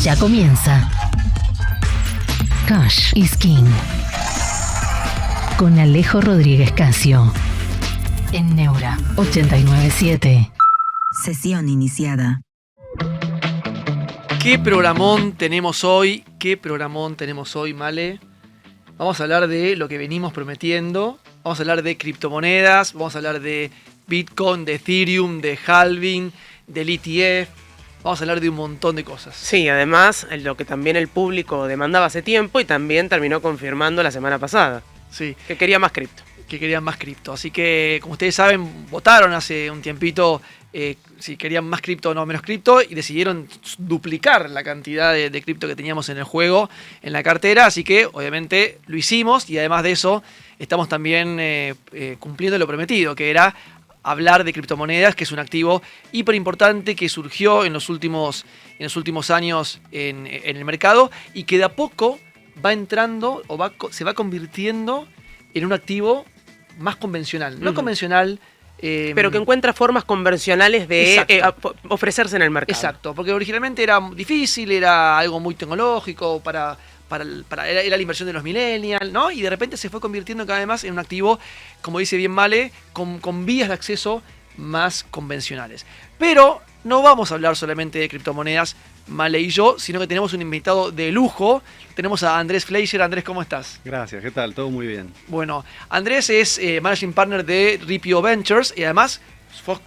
Ya comienza Cash is King con Alejo Rodríguez Casio en Neura 897. Sesión iniciada. ¿Qué programón tenemos hoy? Male? Vamos a hablar de lo que venimos prometiendo. Vamos a hablar de criptomonedas, vamos a hablar de Bitcoin, de Ethereum, de halving, del ETF. Vamos a hablar de un montón de cosas. Sí, además, lo que también el público demandaba hace tiempo y también terminó confirmando la semana pasada. Sí. Que quería más cripto. Que querían más cripto. Así que, como ustedes saben, votaron hace un tiempito si querían más cripto o no menos cripto y decidieron duplicar la cantidad de cripto que teníamos en el juego, en la cartera. Así que, obviamente, lo hicimos y además de eso, estamos también cumpliendo lo prometido, que era hablar de criptomonedas, que es un activo hiper importante que surgió en los últimos años en el mercado y que de a poco va entrando o se va convirtiendo en un activo más convencional. No convencional. Pero que encuentra formas convencionales de ofrecerse en el mercado. Exacto, porque originalmente era difícil, era algo muy tecnológico era la inversión de los millennials, ¿no? Y de repente se fue convirtiendo cada vez más en un activo, como dice bien Male, con vías de acceso más convencionales. Pero no vamos a hablar solamente de criptomonedas, Male y yo, sino que tenemos un invitado de lujo. Tenemos a Andrés Fleischer. Andrés, ¿cómo estás? Gracias, ¿qué tal? Todo muy bien. Bueno, Andrés es Managing Partner de Ripio Ventures y además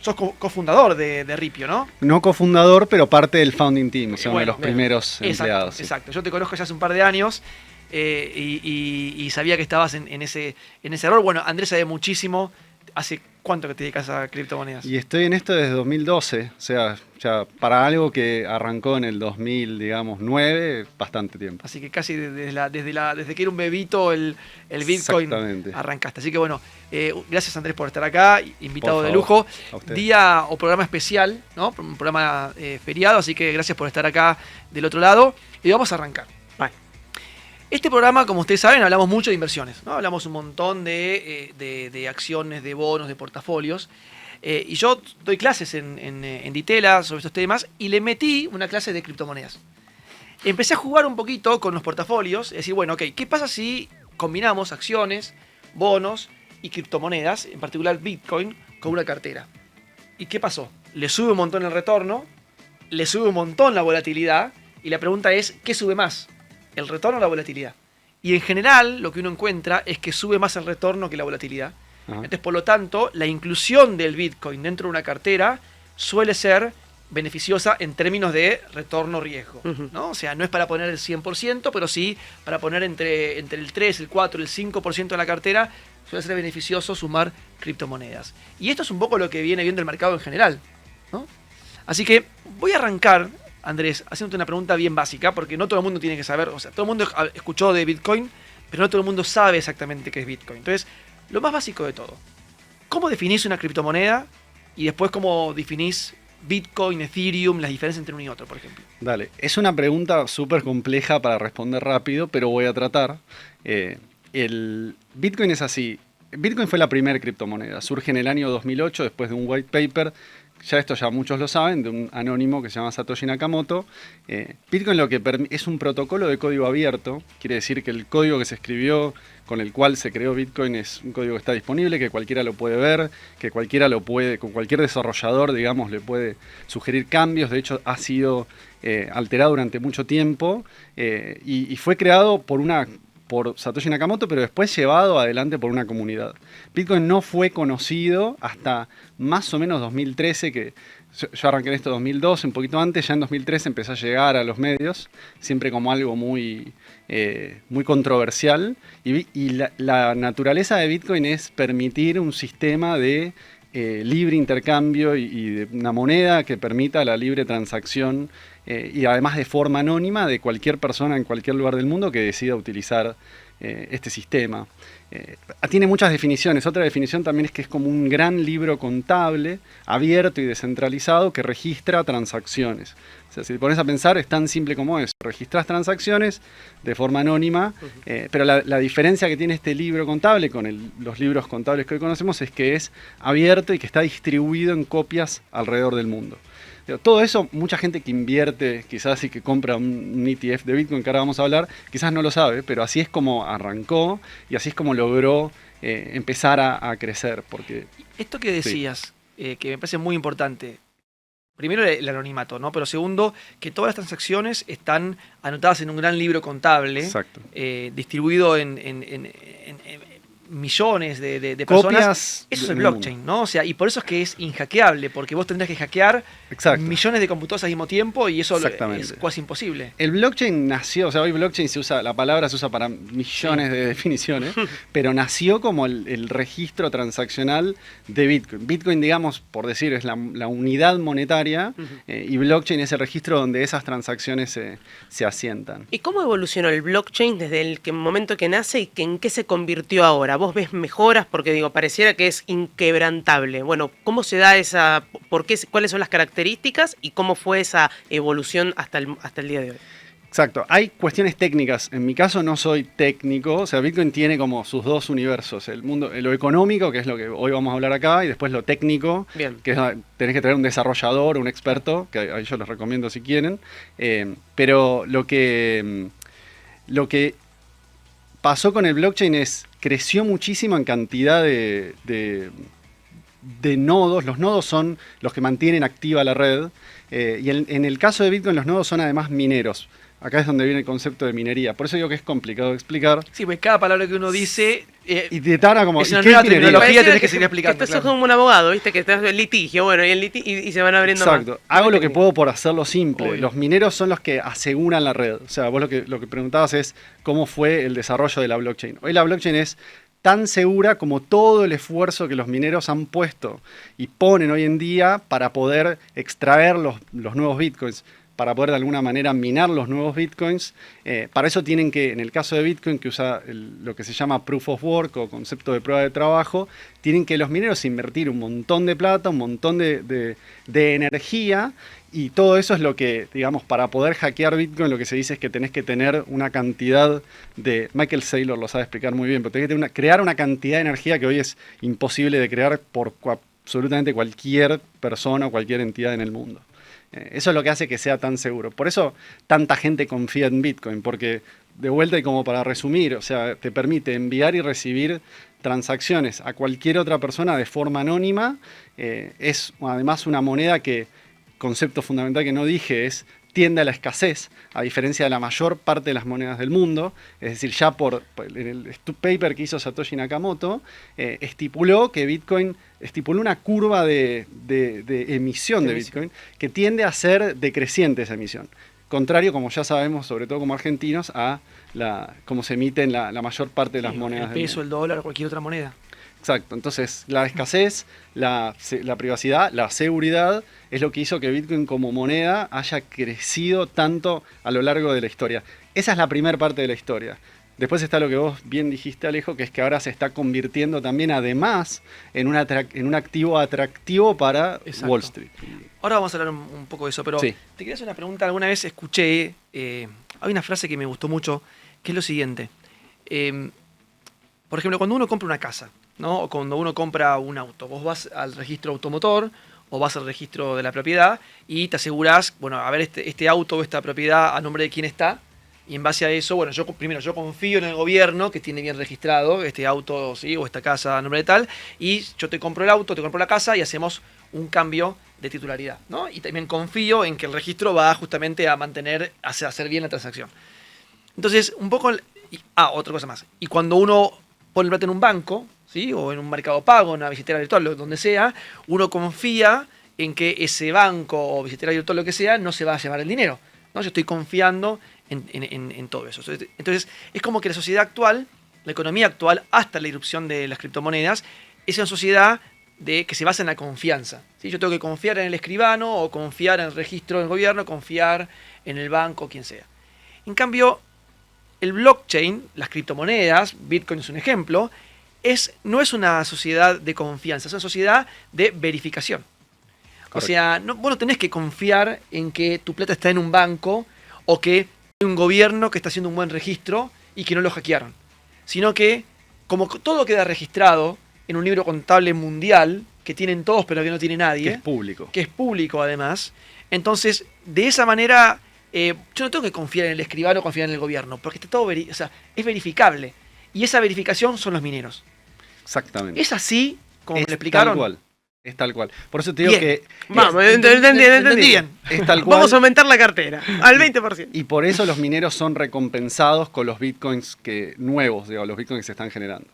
sos cofundador de Ripio, ¿no? No cofundador, pero parte del founding team, o sea, uno de los primeros exacto, empleados. Sí. Exacto, yo te conozco ya hace un par de años y sabía que estabas en ese rol. Bueno, Andrés sabe muchísimo. ¿Hace cuánto que te dedicas a criptomonedas? Y estoy en esto desde 2012, o sea, ya para algo que arrancó en el 2009, bastante tiempo. Así que casi desde que era un bebito el Bitcoin arrancaste. Así que bueno, gracias Andrés por estar acá, invitado de lujo. Día o programa especial, ¿no? Un programa feriado, así que gracias por estar acá del otro lado. Y vamos a arrancar. Este programa, como ustedes saben, hablamos mucho de inversiones, ¿no? Hablamos un montón de acciones, de bonos, de portafolios. Y yo doy clases en Ditela sobre estos temas y le metí una clase de criptomonedas. Empecé a jugar un poquito con los portafolios, es decir, bueno, ok, ¿qué pasa si combinamos acciones, bonos y criptomonedas, en particular Bitcoin, con una cartera? ¿Y qué pasó? Le sube un montón el retorno, le sube un montón la volatilidad y la pregunta es, ¿qué sube más? ¿El retorno o la volatilidad? Y en general lo que uno encuentra es que sube más el retorno que la volatilidad. Ajá. Entonces, por lo tanto, la inclusión del Bitcoin dentro de una cartera suele ser beneficiosa en términos de retorno-riesgo, ¿no? O sea, no es para poner el 100%, pero sí para poner entre el 3, el 4, el 5% en la cartera, suele ser beneficioso sumar criptomonedas. Y esto es un poco lo que viene viendo el mercado en general, ¿no? Así que voy a arrancar, Andrés, haciéndote una pregunta bien básica, porque no todo el mundo tiene que saber, o sea, todo el mundo escuchó de Bitcoin, pero no todo el mundo sabe exactamente qué es Bitcoin. Entonces, lo más básico de todo, ¿cómo definís una criptomoneda? Y después, ¿cómo definís Bitcoin, Ethereum, las diferencias entre uno y otro, por ejemplo? Dale, es una pregunta súper compleja para responder rápido, pero voy a tratar. El Bitcoin es así. Bitcoin fue la primera criptomoneda, surge en el año 2008 después de un white paper. Ya muchos lo saben, de un anónimo que se llama Satoshi Nakamoto. Bitcoin es un protocolo de código abierto, quiere decir que el código que se escribió, con el cual se creó Bitcoin, es un código que está disponible, que cualquiera lo puede ver, que cualquier desarrollador, digamos, le puede sugerir cambios. De hecho, ha sido alterado durante mucho tiempo y fue creado por Satoshi Nakamoto, pero después llevado adelante por una comunidad. Bitcoin no fue conocido hasta más o menos 2013, que yo arranqué en esto en 2012, un poquito antes, ya en 2013 empezó a llegar a los medios, siempre como algo muy controversial. Y la naturaleza de Bitcoin es permitir un sistema de libre intercambio y de una moneda que permita la libre transacción y además de forma anónima de cualquier persona en cualquier lugar del mundo que decida utilizar este sistema. Tiene muchas definiciones. Otra definición también es que es como un gran libro contable, abierto y descentralizado, que registra transacciones. O sea, si te pones a pensar, es tan simple como eso. Registras transacciones de forma anónima, pero la diferencia que tiene este libro contable con los libros contables que hoy conocemos es que es abierto y que está distribuido en copias alrededor del mundo. Todo eso, mucha gente que invierte, quizás y que compra un ETF de Bitcoin, que ahora vamos a hablar, quizás no lo sabe, pero así es como arrancó y así es como logró empezar a crecer. Porque esto que decías, que me parece muy importante, primero el anonimato, ¿no? Pero segundo, que todas las transacciones están anotadas en un gran libro contable, distribuido en millones de personas. Eso es el blockchain, ¿no? O sea, y por eso es que es inhackeable, porque vos tendrás que hackear millones de computadoras al mismo tiempo y eso es casi imposible. El blockchain nació, o sea, hoy blockchain la palabra se usa para millones de definiciones, pero nació como el registro transaccional de Bitcoin. Bitcoin, digamos, por decir, es la unidad monetaria y blockchain es el registro donde esas transacciones se asientan. ¿Y cómo evolucionó el blockchain desde el momento que nace y en qué se convirtió ahora? ¿Vos ves mejoras? Porque digo, pareciera que es inquebrantable. Bueno, ¿cómo se da esa, cuáles son las características y cómo fue esa evolución hasta el día de hoy? Exacto, hay cuestiones técnicas. En mi caso no soy técnico, o sea, Bitcoin tiene como sus dos universos, el mundo, lo económico, que es lo que hoy vamos a hablar acá, y después lo técnico, que es, tenés que tener un desarrollador, un experto, que a ellos les recomiendo si quieren, pero lo que pasó con el blockchain creció muchísimo en cantidad de nodos. Los nodos son los que mantienen activa la red, y en el caso de Bitcoin los nodos son además mineros. Acá es donde viene el concepto de minería. Por eso digo que es complicado de explicar. Sí, pues cada palabra que uno dice... y te tara como... Es una nueva tecnología, tenés que seguir explicando. Esto es como un abogado, ¿viste? Que estás en litigio, bueno, y se van abriendo más. Exacto. Hago lo que puedo por hacerlo simple. Obvio. Los mineros son los que aseguran la red. O sea, vos lo que preguntabas es cómo fue el desarrollo de la blockchain. Hoy la blockchain es tan segura como todo el esfuerzo que los mineros han puesto y ponen hoy en día para poder extraer los nuevos bitcoins, para poder de alguna manera minar los nuevos bitcoins. Para eso tienen que, en el caso de Bitcoin, que usa lo que se llama Proof of Work o concepto de prueba de trabajo, tienen que los mineros invertir un montón de plata, un montón de energía, y todo eso es lo que, digamos, para poder hackear Bitcoin, lo que se dice es que tenés que tener una cantidad de... Michael Saylor lo sabe explicar muy bien, pero tenés que crear una cantidad de energía que hoy es imposible de crear por absolutamente cualquier persona o cualquier entidad en el mundo. Eso es lo que hace que sea tan seguro. Por eso tanta gente confía en Bitcoin, porque de vuelta y como para resumir, o sea, te permite enviar y recibir transacciones a cualquier otra persona de forma anónima. Es además una moneda que, concepto fundamental que no dije, tiende a la escasez, a diferencia de la mayor parte de las monedas del mundo. Es decir, ya en el paper que hizo Satoshi Nakamoto, estipuló una curva de emisión de Bitcoin que tiende a ser decreciente esa emisión. Contrario, como ya sabemos, sobre todo como argentinos, a cómo se emiten la mayor parte de las monedas del mundo. El peso, el dólar o cualquier otra moneda. Exacto, entonces la escasez, la privacidad, la seguridad es lo que hizo que Bitcoin como moneda haya crecido tanto a lo largo de la historia. Esa es la primera parte de la historia. Después está lo que vos bien dijiste, Alejo, que es que ahora se está convirtiendo también además en un activo atractivo para Wall Street. Ahora vamos a hablar un poco de eso, pero te quería hacer una pregunta. Alguna vez escuché, hay una frase que me gustó mucho, que es lo siguiente. Por ejemplo, cuando uno compra una casa, ¿no? O cuando uno compra un auto, vos vas al registro automotor o vas al registro de la propiedad y te asegurás, bueno, a ver este auto o esta propiedad a nombre de quién está, y en base a eso, bueno, yo confío en el gobierno que tiene bien registrado este auto, ¿sí? O esta casa a nombre de tal, y yo te compro el auto, te compro la casa y hacemos un cambio de titularidad, ¿no? Y también confío en que el registro va justamente a hacer bien la transacción. Entonces, un poco... otra cosa más. Y cuando uno pone plata en un banco, ¿sí? O en un mercado pago, en una billetera virtual, donde sea, uno confía en que ese banco o billetera virtual, lo que sea, no se va a llevar el dinero, ¿no? Yo estoy confiando en todo eso. Entonces, es como que la sociedad actual, la economía actual, hasta la irrupción de las criptomonedas, es una sociedad que se basa en la confianza, ¿sí? Yo tengo que confiar en el escribano, o confiar en el registro del gobierno, confiar en el banco, quien sea. En cambio, el blockchain, las criptomonedas, Bitcoin es un ejemplo, no es una sociedad de confianza, es una sociedad de verificación. Correcto. O sea, vos no tenés que confiar en que tu plata está en un banco o que hay un gobierno que está haciendo un buen registro y que no lo hackearon. Sino que, como todo queda registrado en un libro contable mundial, que tienen todos pero que no tiene nadie. Que es público. Que es público además. Entonces, de esa manera, yo no tengo que confiar en el escribano o confiar en el gobierno, porque está todo es verificable. Y esa verificación son los mineros. Exactamente. ¿Es así como me lo explicaron? Tal cual. Es tal cual. Por eso te digo Bien. que... Vamos, entendí bien. Es tal cual. Vamos a aumentar la cartera al 20%. Y por eso los mineros son recompensados con los bitcoins nuevos, digamos, los bitcoins que se están generando.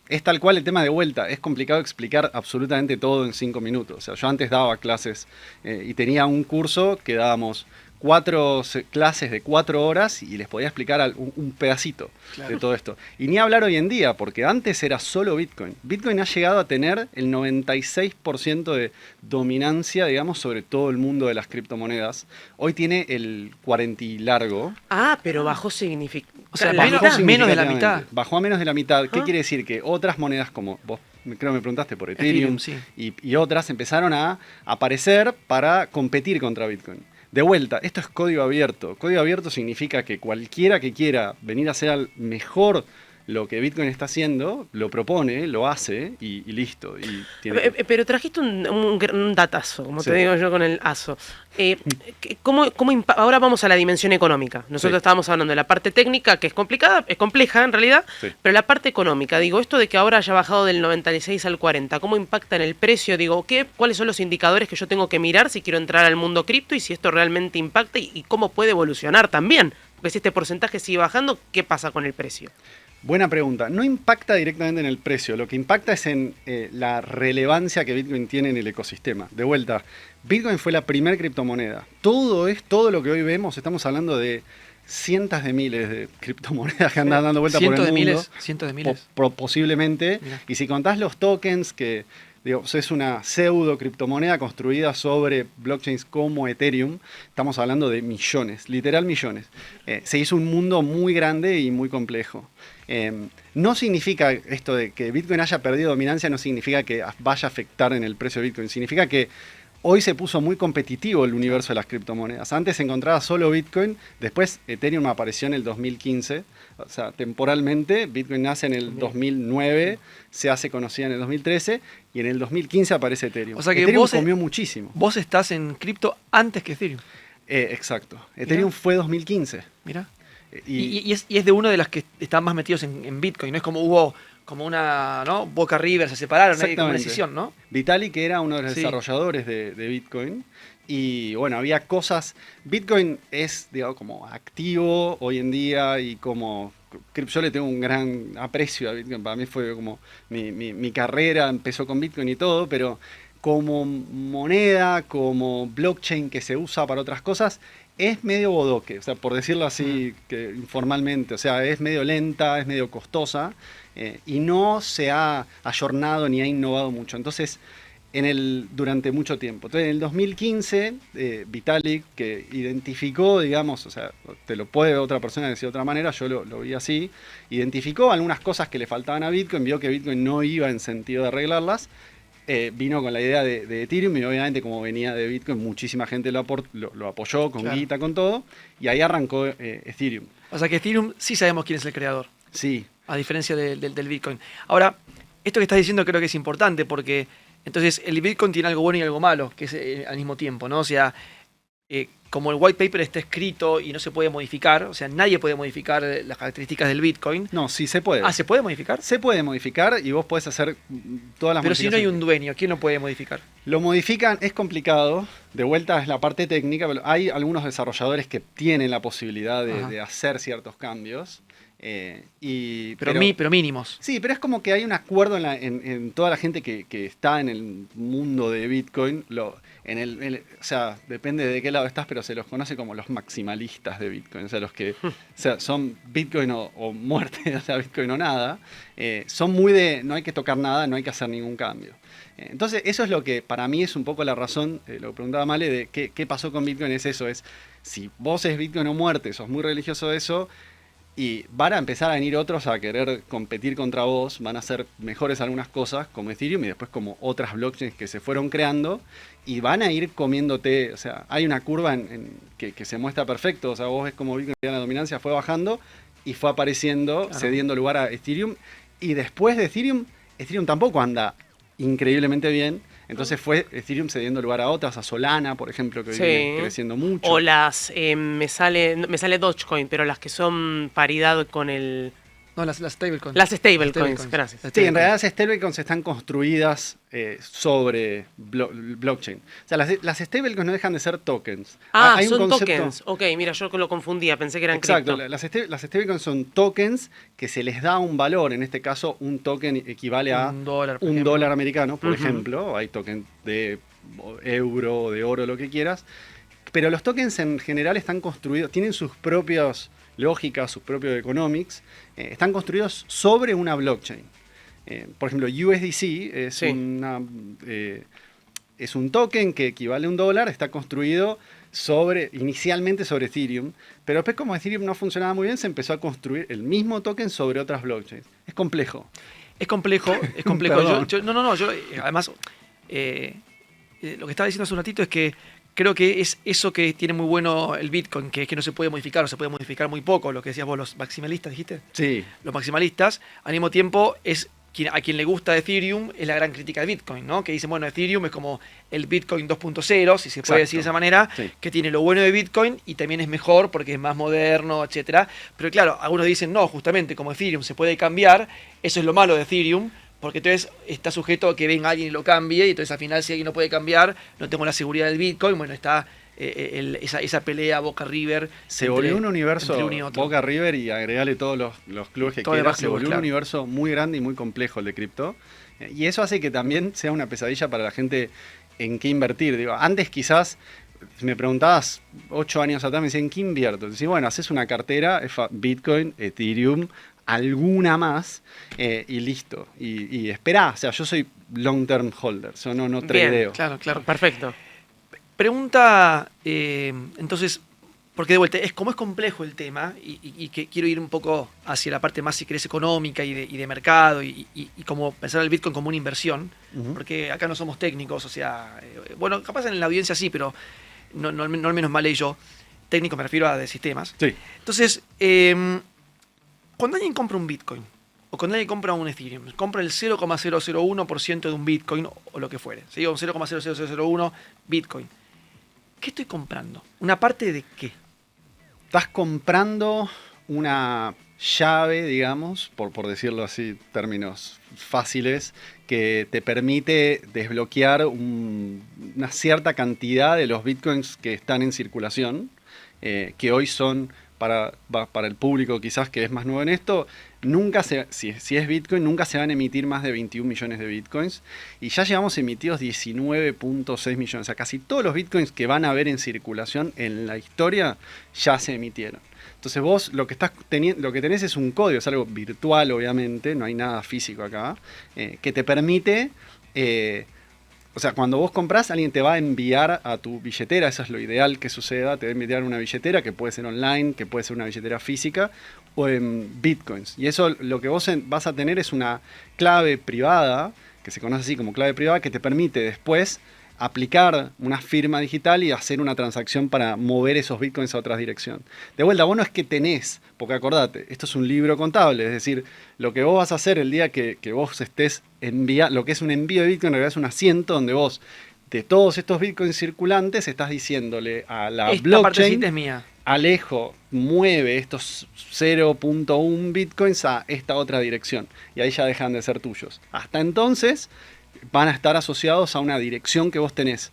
Es tal cual el tema de vuelta. Es complicado explicar absolutamente todo en 5 minutos. O sea, yo antes daba clases y tenía un curso que dábamos 4 clases de 4 horas y les podía explicar un pedacito de todo esto. Y ni hablar hoy en día, porque antes era solo Bitcoin. Bitcoin ha llegado a tener el 96% de dominancia, digamos, sobre todo el mundo de las criptomonedas. Hoy tiene el 40 y largo. Ah, pero bajó significativamente. O sea, Bajó menos de la mitad. Bajó a menos de la mitad. ¿Qué quiere decir? Que otras monedas como vos, creo que me preguntaste por Ethereum, sí. y otras empezaron a aparecer para competir contra Bitcoin. De vuelta, esto es código abierto. Código abierto significa que cualquiera que quiera venir a hacer mejor lo que Bitcoin está haciendo, lo propone, lo hace y listo. Y Pero trajiste un datazo, como Sí. te digo yo con el aso. Ahora vamos a la dimensión económica. Nosotros estábamos hablando de la parte técnica, que es complicada, es compleja en realidad, pero la parte económica, digo, esto de que ahora haya bajado del 96 al 40, ¿cómo impacta en el precio? Digo, ¿cuáles son los indicadores que yo tengo que mirar si quiero entrar al mundo cripto y si esto realmente impacta y cómo puede evolucionar también? Porque si este porcentaje sigue bajando, ¿qué pasa con el precio? Buena pregunta. No impacta directamente en el precio. Lo que impacta es en la relevancia que Bitcoin tiene en el ecosistema. De vuelta, Bitcoin fue la primera criptomoneda. Todo lo que hoy vemos, estamos hablando de cientos de miles de criptomonedas que andan dando vuelta por el mundo. Cientos de miles. Posiblemente. Mirá. Y si contás los tokens, que digamos, es una pseudo criptomoneda construida sobre blockchains como Ethereum, estamos hablando de millones, literal millones. Se hizo un mundo muy grande y muy complejo. No significa esto de que Bitcoin haya perdido dominancia, no significa que vaya a afectar en el precio de Bitcoin. Significa que hoy se puso muy competitivo el universo de las criptomonedas. Antes se encontraba solo Bitcoin, después Ethereum apareció en el 2015. O sea, temporalmente, Bitcoin nace en el 2009, se hace conocida en el 2013 y en el 2015 aparece Ethereum. O sea que Ethereum vos comió muchísimo. Vos estás en cripto antes que Ethereum. Exacto. Ethereum fue 2015. Mirá. Y es de uno de las que están más metidos en Bitcoin. No es como hubo como una, ¿no? Boca River, se separaron, hay como una decisión, ¿no? Vitalik era uno de los desarrolladores de Bitcoin. Y bueno, había cosas. Bitcoin es, digamos, como activo hoy en día y como. Yo le tengo un gran aprecio a Bitcoin. Para mí fue como. Mi carrera empezó con Bitcoin y todo, pero como moneda, como blockchain que se usa para otras cosas, es medio bodoque. O sea, por decirlo así que informalmente. O sea, es medio lenta, es medio costosa y no se ha ayornado ni ha innovado mucho. Entonces. Durante mucho tiempo. Entonces, en el 2015, Vitalik, que identificó, digamos, o sea, te lo puede otra persona decir de otra manera, yo lo vi así, identificó algunas cosas que le faltaban a Bitcoin, vio que Bitcoin no iba en sentido de arreglarlas, vino con la idea de Ethereum y obviamente como venía de Bitcoin, muchísima gente lo apoyó con guita, con todo, y ahí arrancó Ethereum. O sea que Ethereum sí sabemos quién es el creador. Sí. A diferencia del Bitcoin. Ahora, esto que estás diciendo creo que es importante porque entonces el Bitcoin tiene algo bueno y algo malo, que es al mismo tiempo, ¿no? O sea, como el white paper está escrito y no se puede modificar, o sea, nadie puede modificar las características del Bitcoin. No, sí se puede. Ah, ¿se puede modificar? Se puede modificar y vos podés hacer todas las modificaciones. Pero si no hay un dueño, ¿quién lo puede modificar? Lo modifican, es complicado, de vuelta es la parte técnica, pero hay algunos desarrolladores que tienen la posibilidad de hacer ciertos cambios. Pero mínimos. Sí, pero es como que hay un acuerdo en toda la gente que está en el mundo de Bitcoin. O sea, depende de qué lado estás, pero se los conoce como los maximalistas de Bitcoin. O sea, los que son Bitcoin o muerte, o sea, Bitcoin o nada. Son muy de no hay que tocar nada, no hay que hacer ningún cambio. Entonces, eso es lo que para mí es un poco la razón, lo que preguntaba Male, de qué pasó con Bitcoin. Es eso, es si vos es Bitcoin o muerte, sos muy religioso de eso. Y van a empezar a venir otros a querer competir contra vos, van a ser mejores algunas cosas como Ethereum y después como otras blockchains que se fueron creando y van a ir comiéndote, o sea, hay una curva que se muestra perfecto, o sea, vos ves como Bitcoin la dominancia fue bajando y fue apareciendo, cediendo lugar a Ethereum y después de Ethereum Ethereum tampoco anda increíblemente bien. Entonces fue Ethereum cediendo lugar a otras, a Solana, por ejemplo, que viene creciendo mucho. O las, me sale Dogecoin, pero las que son paridad con el... No, las stablecoins. Las stablecoins, gracias. Sí, en realidad las stablecoins están construidas sobre blockchain. O sea, las stablecoins no dejan de ser tokens. Hay son tokens. Ok, mira, yo lo confundía, pensé que eran exacto, cripto. Las stablecoins son tokens que se les da un valor. En este caso, un token equivale a un dólar americano, por ejemplo. Hay tokens de euro, de oro, lo que quieras. Pero los tokens en general están construidos, tienen sus propios lógicas, sus propios economics, están construidos sobre una blockchain. Por ejemplo, USDC es un token que equivale a un dólar, está construido inicialmente sobre Ethereum, pero después como Ethereum no funcionaba muy bien, se empezó a construir el mismo token sobre otras blockchains. Es complejo. Es complejo. Además, lo que estaba diciendo hace un ratito es que creo que es eso que tiene muy bueno el Bitcoin, que es que no se puede modificar o se puede modificar muy poco, lo que decías vos, los maximalistas, ¿dijiste? Sí. Los maximalistas, al mismo tiempo, a quien le gusta Ethereum, es la gran crítica de Bitcoin, ¿no? Que dicen, bueno, Ethereum es como el Bitcoin 2.0, si se puede decir de esa manera, que tiene lo bueno de Bitcoin y también es mejor porque es más moderno, etcétera. Pero claro, algunos dicen, no, justamente como Ethereum se puede cambiar, eso es lo malo de Ethereum, porque entonces está sujeto a que venga alguien y lo cambie, y entonces al final si alguien no puede cambiar, no tengo la seguridad del Bitcoin, bueno, está esa pelea Boca River. Se volvió un universo Boca River y agregale todos los clubes que quieras, se volvió un universo muy grande y muy complejo el de cripto, y eso hace que también sea una pesadilla para la gente en qué invertir. Digo, antes quizás me preguntabas 8 años atrás, me decían, ¿en qué invierto? Decís, bueno, haces una cartera, Bitcoin, Ethereum, alguna más, y listo. Y esperá, o sea, yo soy long term holder, yo no tradeo. Claro, perfecto. Pregunta, entonces, porque de vuelta, como es complejo el tema, y que quiero ir un poco hacia la parte más, si querés, económica y de mercado, y como pensar el Bitcoin como una inversión, porque acá no somos técnicos, o sea, bueno, capaz en la audiencia sí, pero no al menos mal yo, técnico me refiero a de sistemas. Sí. Entonces, cuando alguien compra un Bitcoin, o cuando alguien compra un Ethereum, compra el 0,001% de un Bitcoin o lo que fuere, ¿sí? O un 0,00001 Bitcoin. ¿Qué estoy comprando? ¿Una parte de qué? Estás comprando una llave, digamos, por decirlo así, términos fáciles, que te permite desbloquear una cierta cantidad de los Bitcoins que están en circulación, que hoy son... Para el público quizás que es más nuevo en esto, si es Bitcoin, nunca se van a emitir más de 21 millones de Bitcoins, y ya llevamos emitidos 19.6 millones, o sea, casi todos los Bitcoins que van a haber en circulación en la historia ya se emitieron. Entonces vos lo que tenés es un código, es algo virtual obviamente, no hay nada físico acá, que te permite... O sea, cuando vos comprás, alguien te va a enviar a tu billetera, eso es lo ideal que suceda, te va a enviar una billetera que puede ser online, que puede ser una billetera física o en Bitcoins. Y eso lo que vos vas a tener es una clave privada, que se conoce así como clave privada, que te permite después aplicar una firma digital y hacer una transacción para mover esos Bitcoins a otra dirección. De vuelta, vos no es que tenés, porque acordate, esto es un libro contable, es decir, lo que vos vas a hacer el día que vos estés enviando, lo que es un envío de Bitcoin en realidad es un asiento donde vos, de todos estos Bitcoins circulantes, estás diciéndole a la blockchain, es mía. Alejo, mueve estos 0.1 Bitcoins a esta otra dirección, y ahí ya dejan de ser tuyos. Hasta entonces van a estar asociados a una dirección que vos tenés.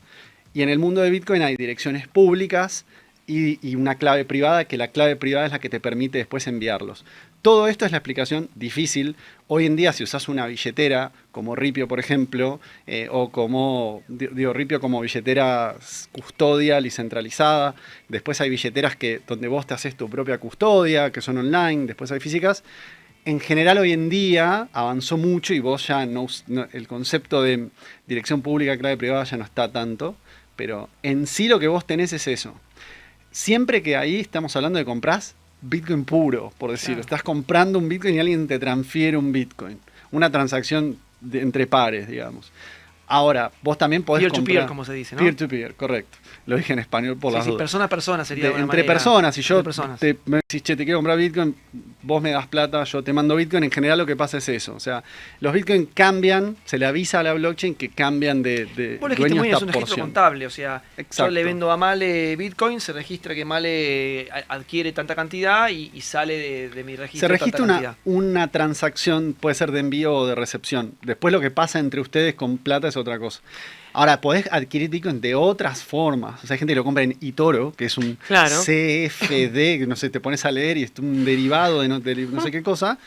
Y en el mundo de Bitcoin hay direcciones públicas y una clave privada, que la clave privada es la que te permite después enviarlos. Todo esto es la explicación difícil. Hoy en día, si usás una billetera como Ripio, por ejemplo, o como Ripio como billetera custodial y centralizada, después hay billeteras donde vos te haces tu propia custodia, que son online, después hay físicas. En general hoy en día avanzó mucho y vos ya el concepto de dirección pública, clave privada ya no está tanto, pero en sí lo que vos tenés es eso. Siempre que ahí estamos hablando de compras Bitcoin puro, por decirlo. Estás comprando un Bitcoin y alguien te transfiere un Bitcoin. Una transacción entre pares, digamos. Ahora, vos también podés comprar... Peer-to-peer, como se dice, ¿no? Peer-to-peer, correcto. Lo dije en español por las dudas. Persona a persona sería entre manera. Personas, si yo me decís, che, te quiero comprar Bitcoin, vos me das plata, yo te mando Bitcoin, en general lo que pasa es eso. O sea, los Bitcoin cambian, se le avisa a la blockchain que cambian de dueño es esta un registro porción. contable, o sea, exacto. Yo le vendo a Male Bitcoin, se registra que Male adquiere tanta cantidad y sale de mi registro. Se registra una transacción, puede ser de envío o de recepción. Después lo que pasa entre ustedes con plata es otra cosa. Ahora, podés adquirir Bitcoin de otras formas. O sea, hay gente que lo compra en eToro, que es un CFD, que no sé, te pones a leer y es un derivado de no sé qué cosa.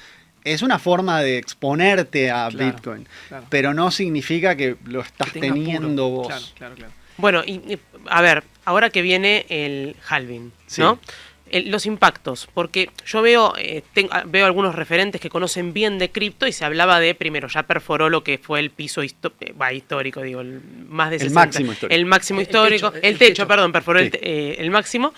Es una forma de exponerte a Bitcoin, pero no significa que lo estás teniendo vos. Claro. Bueno, y a ver, ahora que viene el halving, ¿no? Los impactos, porque yo veo algunos referentes que conocen bien de cripto y se hablaba de, primero, ya perforó lo que fue el piso histórico, digo, el más de 60. El máximo histórico. El techo, perdón, perforó el máximo.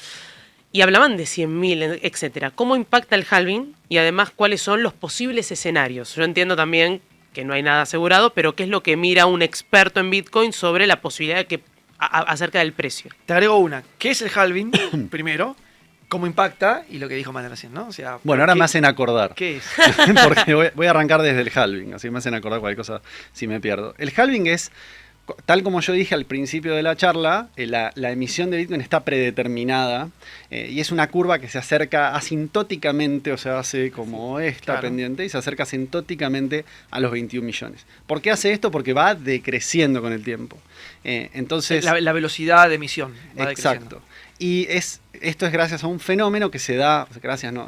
Y hablaban de 100.000, etcétera. ¿Cómo impacta el halving? Y además, ¿cuáles son los posibles escenarios? Yo entiendo también que no hay nada asegurado, pero ¿qué es lo que mira un experto en Bitcoin sobre la posibilidad de que acerca del precio? Te agrego una. ¿Qué es el halving? Primero. ¿Cómo impacta? Y lo que dijo Male recién, ¿no? O sea, bueno, ahora me hacen acordar. ¿Qué es? Porque voy a arrancar desde el halving, así me hacen acordar cualquier cosa si me pierdo. El halving es, tal como yo dije al principio de la charla, la emisión de Bitcoin está predeterminada y es una curva que se acerca asintóticamente, o sea, hace como esta pendiente y se acerca asintóticamente a los 21 millones. ¿Por qué hace esto? Porque va decreciendo con el tiempo. Entonces, la velocidad de emisión va decreciendo. Y esto es gracias a un fenómeno que se da,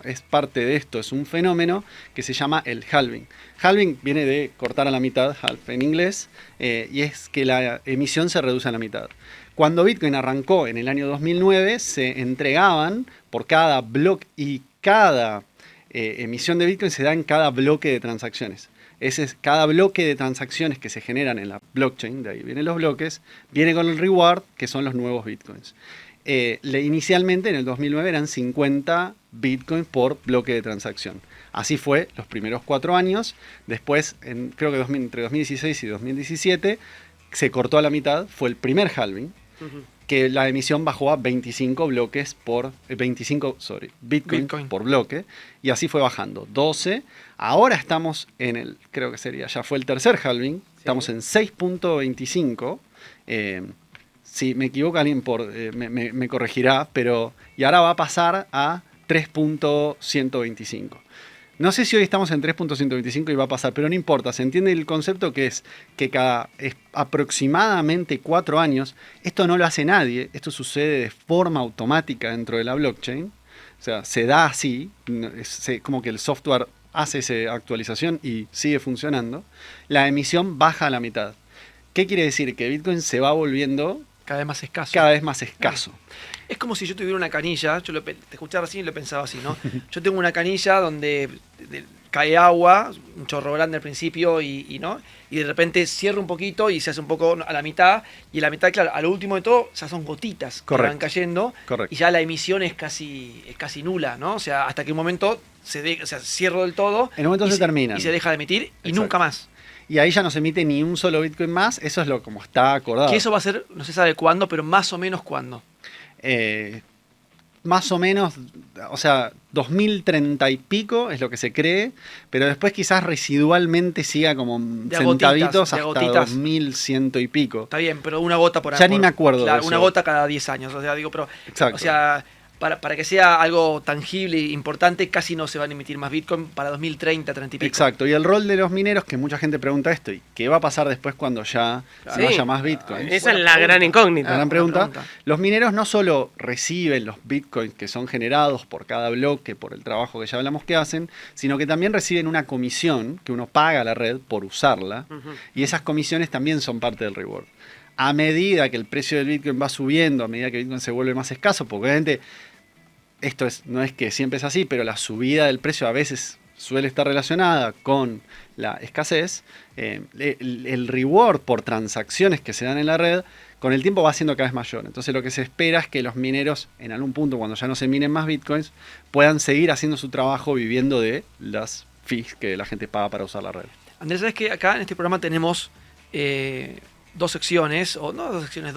es parte de esto, es un fenómeno que se llama el halving. Halving viene de cortar a la mitad, half en inglés, y es que la emisión se reduce a la mitad. Cuando Bitcoin arrancó en el año 2009, se entregaban por cada bloque y cada emisión de Bitcoin se da en cada bloque de transacciones. Cada bloque de transacciones que se generan en la blockchain, de ahí vienen los bloques, viene con el reward, que son los nuevos Bitcoins. Inicialmente en el 2009 eran 50 Bitcoin por bloque de transacción. Así fue los primeros 4 años. Después, creo que entre 2016 y 2017, se cortó a la mitad. Fue el primer halving, que la emisión bajó a 25 Bitcoin por bloque. Y así fue bajando. 12. Ahora estamos creo que ya fue el tercer halving. Estamos en 6.25. Si me equivoco, alguien me corregirá, y ahora va a pasar a 3.125. No sé si hoy estamos en 3.125 y va a pasar, pero no importa, se entiende el concepto que es que cada aproximadamente 4 años, esto no lo hace nadie, esto sucede de forma automática dentro de la blockchain, o sea, se da así, como que el software hace esa actualización y sigue funcionando, la emisión baja a la mitad. ¿Qué quiere decir? Que Bitcoin se va volviendo cada vez más escaso. Cada vez más escaso. Es como si yo tuviera una canilla, te escuchaba recién y lo pensaba así, ¿no? Yo tengo una canilla donde cae agua, un chorro grande al principio y de repente cierra un poquito y se hace un poco a la mitad, y a la mitad, claro, a lo último de todo, ya son gotitas que van cayendo. Correcto. Y ya la emisión es casi nula, ¿no? O sea, hasta que un momento cierro del todo. En un momento se termina. Y se deja de emitir. Exacto. Y nunca más. Y ahí ya no se emite ni un solo Bitcoin más, eso es como está acordado. Que eso va a ser, no se sabe cuándo, pero más o menos cuándo. Más o menos, o sea, 2030 y pico es lo que se cree, pero después quizás residualmente siga como centavitos hasta 2100 y pico. Está bien, pero una gota por año. Ya ni me acuerdo claro, de eso. Una gota cada 10 años, o sea, digo, pero... Exacto. O sea, para que sea algo tangible e importante, casi no se van a emitir más Bitcoin para 2030, 30 y pico. Exacto, y el rol de los mineros, que mucha gente pregunta esto, ¿y qué va a pasar después cuando ya no haya más Bitcoin? Esa es la gran incógnita. La gran pregunta. Los mineros no solo reciben los Bitcoins que son generados por cada bloque, por el trabajo que ya hablamos que hacen, sino que también reciben una comisión que uno paga a la red por usarla, y esas comisiones también son parte del reward. A medida que el precio del Bitcoin va subiendo, a medida que Bitcoin se vuelve más escaso, porque obviamente... Esto no es que siempre es así, pero la subida del precio a veces suele estar relacionada con la escasez. El reward por transacciones que se dan en la red, con el tiempo va siendo cada vez mayor. Entonces lo que se espera es que los mineros, en algún punto, cuando ya no se minen más bitcoins, puedan seguir haciendo su trabajo viviendo de las fees que la gente paga para usar la red. Andrés, ¿sabes que acá en este programa tenemos dos secciones, o no dos secciones,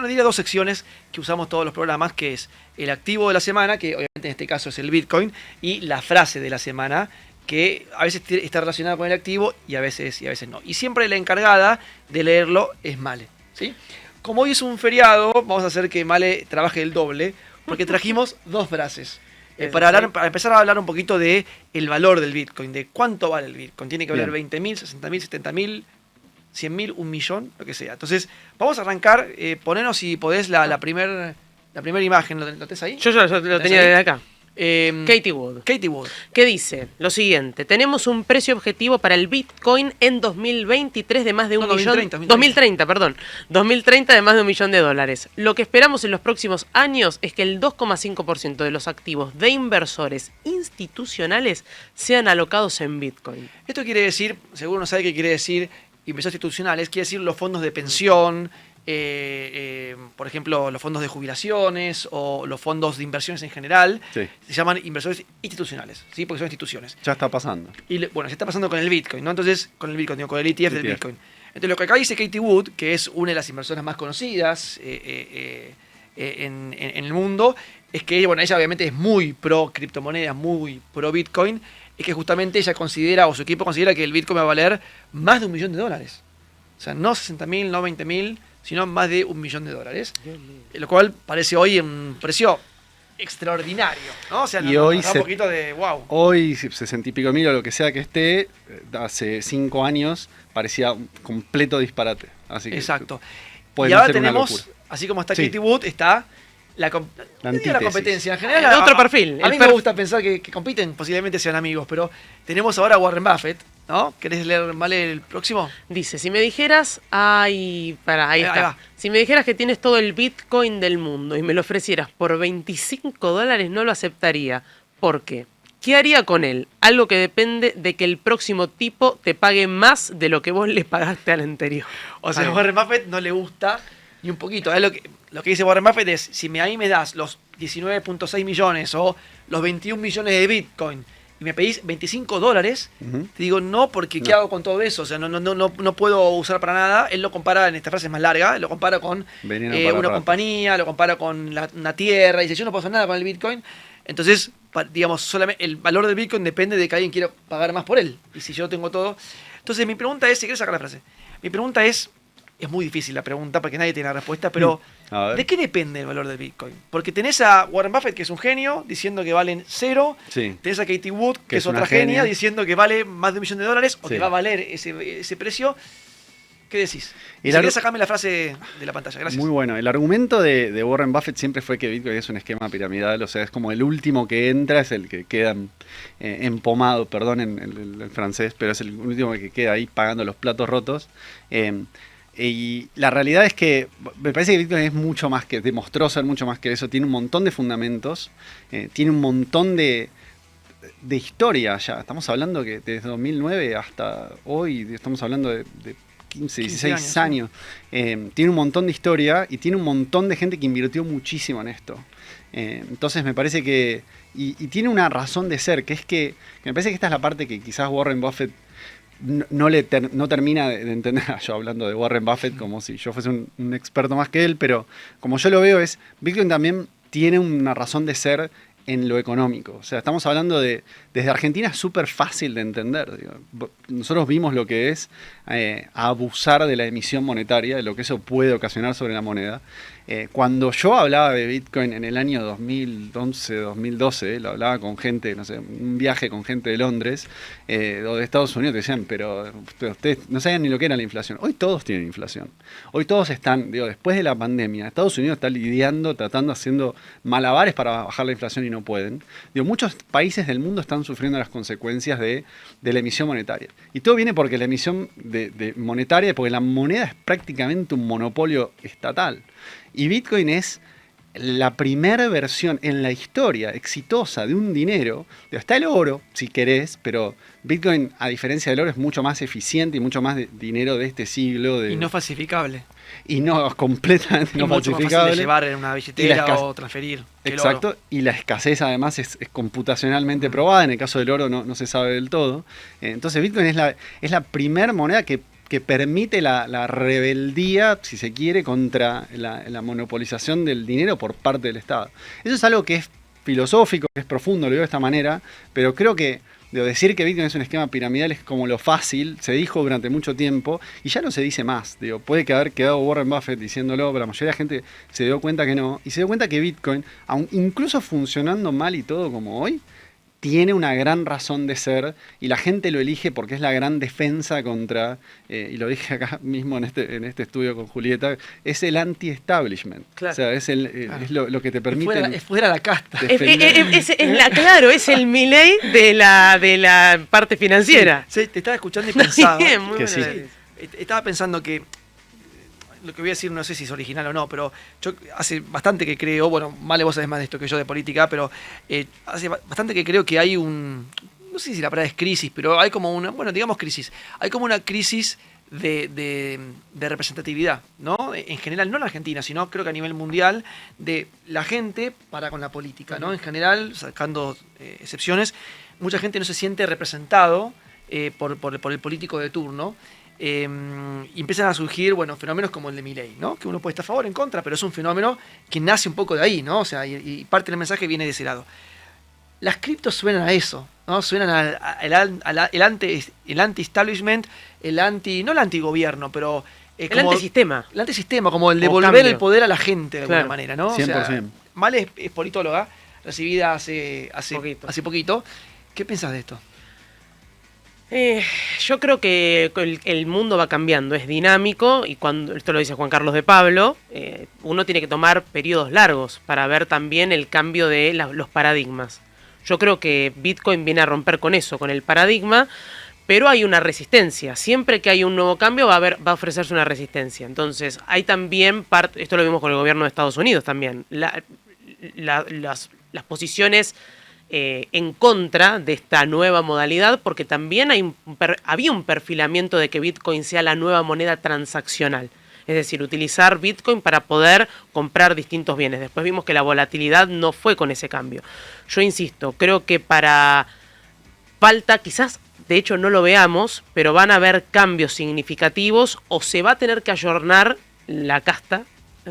diría dos secciones que usamos todos los programas, que es el activo de la semana, que obviamente en este caso es el Bitcoin, y la frase de la semana, que a veces está relacionada con el activo y a veces no. Y siempre la encargada de leerlo es Male, ¿sí? Como hoy es un feriado, vamos a hacer que Male trabaje el doble, porque trajimos dos frases. Para empezar a hablar un poquito de el valor del Bitcoin, de cuánto vale el Bitcoin. Tiene que valer 20.000, 60.000, 70.000, 100.000, 1.000.000, lo que sea. Entonces, vamos a arrancar. Ponenos, si podés, la primera imagen. ¿Lo tenés ahí? Yo lo tenía desde acá. Katie Wood. Que dice lo siguiente: tenemos un precio objetivo para el Bitcoin en 2023 de más de 2030 de más de $1 millón. Lo que esperamos en los próximos años es que el 2,5% de los activos de inversores institucionales sean alocados en Bitcoin. Esto quiere decir, seguro no sabe qué quiere decir inversores institucionales, quiere decir los fondos de pensión, por ejemplo, los fondos de jubilaciones o los fondos de inversiones en general, se llaman inversores institucionales, ¿sí? Porque son instituciones. Ya está pasando. Y ya está pasando con el Bitcoin, ¿no? Entonces, con el Bitcoin, con el ETF del Bitcoin. Entonces, lo que acá dice Katie Wood, que es una de las inversoras más conocidas en el mundo, es que ella obviamente es muy pro criptomonedas, muy pro Bitcoin, es que justamente ella considera, o su equipo considera, que el Bitcoin va a valer más de $1 millón. O sea, no 60.000, no 20.000, sino más de $1 millón. Lo cual parece hoy un precio extraordinario, ¿no? O sea, y hoy un poquito de wow. Hoy 60 y pico mil o lo que sea que esté, hace 5 años parecía un completo disparate. Así que exacto. Y ahora tenemos, así como está Sí. Katie Wood, está la competencia. En general, otro perfil. A mí me gusta pensar que compiten, posiblemente sean amigos, pero tenemos ahora a Warren Buffett, ¿no? ¿Querés leer Male el próximo? Dice, si me dijeras, ahí está. Si me dijeras que tienes todo el Bitcoin del mundo y me lo ofrecieras por $25, no lo aceptaría. ¿Por qué? ¿Qué haría con él? Algo que depende de que el próximo tipo te pague más de lo que vos le pagaste al anterior. O sea, a Warren Buffett no le gusta ni un poquito. Lo que dice Warren Buffett es, si a mí me das los 19.6 millones o los 21 millones de Bitcoin y me pedís $25, te digo no, porque ¿qué hago con todo eso? O sea, no puedo usar para nada. Él lo compara, en esta frase es más larga, lo compara con una compañía, lo compara con una tierra, y dice, yo no puedo hacer nada con el Bitcoin. Entonces, digamos, solamente el valor del Bitcoin depende de que alguien quiera pagar más por él. Y si yo tengo todo... Entonces, mi pregunta es, si quieres sacar la frase, mi pregunta es muy difícil la pregunta porque nadie tiene la respuesta, pero ¿de qué depende el valor del Bitcoin? Porque tenés a Warren Buffett, que es un genio, diciendo que valen 0. Sí. Tenés a Katie Wood, que es otra genia, diciendo que vale más de $1 millón o que va a valer ese precio. ¿Qué decís? Si querés, sacame la frase de la pantalla. Gracias. Muy bueno. El argumento de Warren Buffett siempre fue que Bitcoin es un esquema piramidal, o sea, es como el último que entra, es el que queda empomado, perdón el francés, pero es el último que queda ahí pagando los platos rotos. Y la realidad es que me parece que Bitcoin es mucho más que, demostró ser mucho más que eso, tiene un montón de fundamentos, tiene un montón de historia ya. Estamos hablando que desde 2009 hasta hoy, estamos hablando de 15, 16 años. Tiene un montón de historia y tiene un montón de gente que invirtió muchísimo en esto. Entonces me parece que... Y tiene una razón de ser, que es que me parece que esta es la parte que quizás Warren Buffett no termina de entender. Yo hablando de Warren Buffett como si yo fuese un experto más que él, pero como yo lo veo es, Bitcoin también tiene una razón de ser en lo económico. O sea, estamos hablando desde Argentina es súper fácil de entender. Digo. Nosotros vimos lo que es abusar de la emisión monetaria, de lo que eso puede ocasionar sobre la moneda. Cuando yo hablaba de Bitcoin en el año 2011, 2012, lo hablaba con gente, no sé, un viaje con gente de Londres o de Estados Unidos, te decían, pero ustedes no sabían ni lo que era la inflación. Hoy todos tienen inflación. Hoy todos están, después de la pandemia, Estados Unidos está lidiando, haciendo malabares para bajar la inflación y no pueden. Muchos países del mundo están sufriendo las consecuencias de la emisión monetaria. Y todo viene porque la emisión monetaria, porque la moneda es prácticamente un monopolio estatal. Y Bitcoin es la primera versión en la historia exitosa de un dinero. Está el oro, si querés, pero Bitcoin, a diferencia del oro, es mucho más eficiente y mucho más dinero de este siglo. Y no falsificable. Y no, completamente no falsificable. Mucho más fácil de llevar en una billetera o transferir. Exacto, y la escasez además es computacionalmente probada. En el caso del oro no se sabe del todo. Entonces Bitcoin es la primera moneda que que permite la rebeldía, si se quiere, contra la monopolización del dinero por parte del Estado. Eso es algo que es filosófico, que es profundo, lo digo de esta manera, pero creo que decir que Bitcoin es un esquema piramidal es como lo fácil, se dijo durante mucho tiempo y ya no se dice más. Puede que haber quedado Warren Buffett diciéndolo, pero la mayoría de la gente se dio cuenta que no. Y se dio cuenta que Bitcoin, aun incluso funcionando mal y todo como hoy, tiene una gran razón de ser y la gente lo elige porque es la gran defensa contra, y lo dije acá mismo en este estudio con Julieta, es el anti-establishment. Claro. O sea, es lo que te permite... Es fuera la casta. Claro, es el Milei de la parte financiera. Sí, te estaba escuchando y pensaba... Bien, que sí. Estaba pensando que lo que voy a decir no sé si es original o no, pero yo hace bastante que creo, bueno, Male, vos sabés más de esto que yo de política, pero hace bastante que creo que hay no sé si la palabra es crisis, pero hay como digamos crisis, hay como una crisis de representatividad, ¿no? En general, no en la Argentina, sino creo que a nivel mundial, de la gente para con la política, ¿no? En general, sacando excepciones, mucha gente no se siente representado por el político de turno. Y empiezan a surgir, fenómenos como el de Milei, ¿no? Que uno puede estar a favor o en contra, pero es un fenómeno que nace un poco de ahí, ¿no? O sea, y parte del mensaje viene de ese lado. Las criptos suenan a eso, ¿no? Suenan el anti-establishment, no el antigobierno, pero... el antisistema. El antisistema, como el devolver el poder a la gente de alguna manera, ¿no? 100%. O sea, Male es politóloga, recibida hace poquito. ¿Qué piensas de esto? Yo creo que el mundo va cambiando, es dinámico y esto lo dice Juan Carlos de Pablo, uno tiene que tomar periodos largos para ver también el cambio de los paradigmas. Yo creo que Bitcoin viene a romper con eso, con el paradigma, pero hay una resistencia. Siempre que hay un nuevo cambio va a ofrecerse una resistencia. Entonces hay también esto lo vimos con el gobierno de Estados Unidos también, las posiciones en contra de esta nueva modalidad, porque también había un perfilamiento de que Bitcoin sea la nueva moneda transaccional. Es decir, utilizar Bitcoin para poder comprar distintos bienes. Después vimos que la volatilidad no fue con ese cambio. Yo insisto, creo que falta, quizás, de hecho no lo veamos, pero van a haber cambios significativos o se va a tener que ayornar la casta,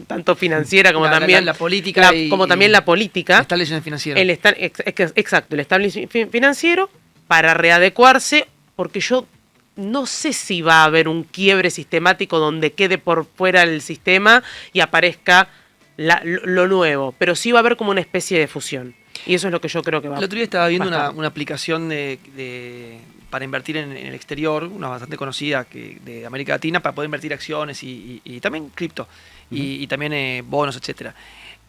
tanto financiera como también la política también la política, el establishment financiero. Exacto, el establishment financiero para readecuarse, porque yo no sé si va a haber un quiebre sistemático donde quede por fuera el sistema y aparezca lo nuevo, pero sí va a haber como una especie de fusión. Y eso es lo que yo creo que va a pasar. El otro día estaba viendo una aplicación para invertir en el exterior, una bastante conocida de América Latina, para poder invertir acciones y también cripto, y también bonos, etcétera.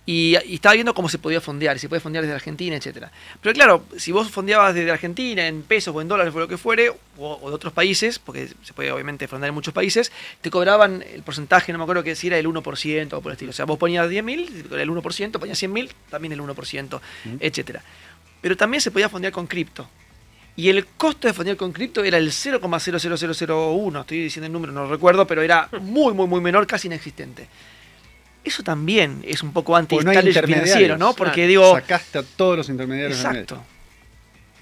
Y estaba viendo cómo se podía fondear, y se puede fondear desde Argentina, etcétera. Pero claro, si vos fondeabas desde Argentina, en pesos o en dólares, o lo que fuere, o de otros países, porque se puede obviamente fondear en muchos países, te cobraban el porcentaje, no me acuerdo si era el 1% o por el estilo. O sea, vos ponías 10.000, el 1%, ponías 100.000, también el 1%, etcétera. Pero también se podía fondear con cripto. Y el costo de fondear con cripto era el 0,00001, estoy diciendo el número, no lo recuerdo, pero era muy, muy, muy menor, casi inexistente. Eso también es un poco anti-establishment financiero, ¿no? Porque digo... Sacaste a todos los intermediarios. Exacto.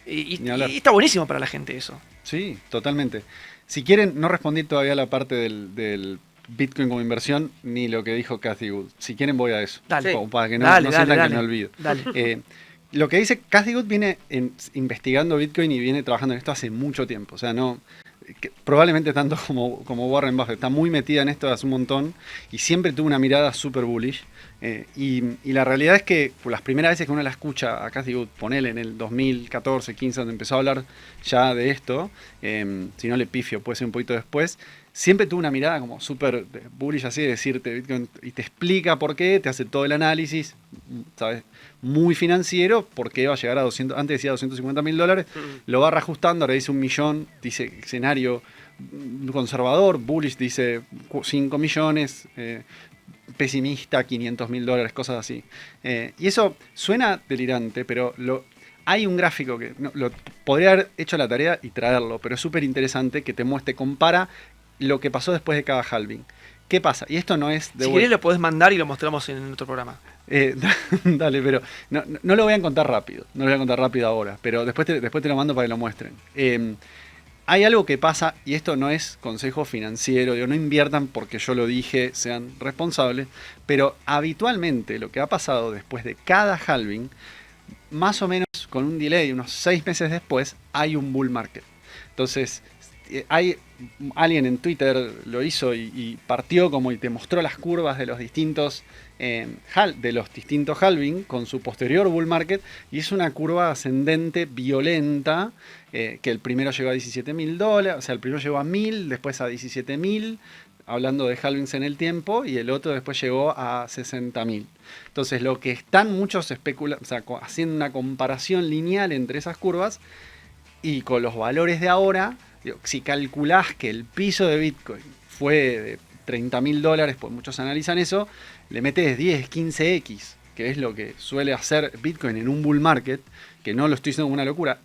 Y está buenísimo para la gente eso. Sí, totalmente. Si quieren, no respondí todavía a la parte del Bitcoin como inversión, ni lo que dijo Cathie Wood. Si quieren voy a eso. Dale. Para que no sientan que me olvido. Dale. Lo que dice Cathie Wood viene investigando Bitcoin y viene trabajando en esto hace mucho tiempo. O sea, probablemente tanto como Warren Buffett. Está muy metida en esto hace un montón y siempre tuvo una mirada súper bullish. Y la realidad es que las primeras veces que uno la escucha a Cathie Wood, ponele en el 2014, 15, donde empezó a hablar ya de esto, si no le pifio, puede ser un poquito después, siempre tuvo una mirada como súper bullish así de decirte Bitcoin y te explica por qué, te hace todo el análisis, ¿sabes? Muy financiero, porque va a llegar a 200, antes decía $250.000, lo va reajustando, ahora dice 1 millón, dice escenario conservador, bullish dice 5 millones, pesimista $500.000, cosas así. Y eso suena delirante, pero hay un gráfico que podría haber hecho la tarea y traerlo, pero es súper interesante que te compara lo que pasó después de cada halving. ¿Qué pasa? Y esto no es de Si querés lo podés mandar y lo mostramos en otro programa. Dale, pero no lo voy a contar rápido. No lo voy a contar rápido ahora, pero después te lo mando para que lo muestren. hay algo que pasa, y esto no es consejo financiero, digo, no inviertan porque yo lo dije, sean responsables, pero habitualmente lo que ha pasado después de cada halving, más o menos con un delay, unos 6 meses después, hay un bull market. Entonces, hay alguien en Twitter lo hizo y partió como y te mostró las curvas de los distintos halving con su posterior bull market, y es una curva ascendente violenta, que el primero llegó a $17.000, o sea, el primero llegó a 1.000, después a 17.000, hablando de halvings en el tiempo, y el otro después llegó a 60.000. Entonces, lo que están muchos especulando, o sea, haciendo una comparación lineal entre esas curvas y con los valores de ahora, si calculás que el piso de Bitcoin fue de $30.000, pues muchos analizan eso, le metes 10, 15x, que es lo que suele hacer Bitcoin en un bull market, que no lo estoy diciendo como una locura,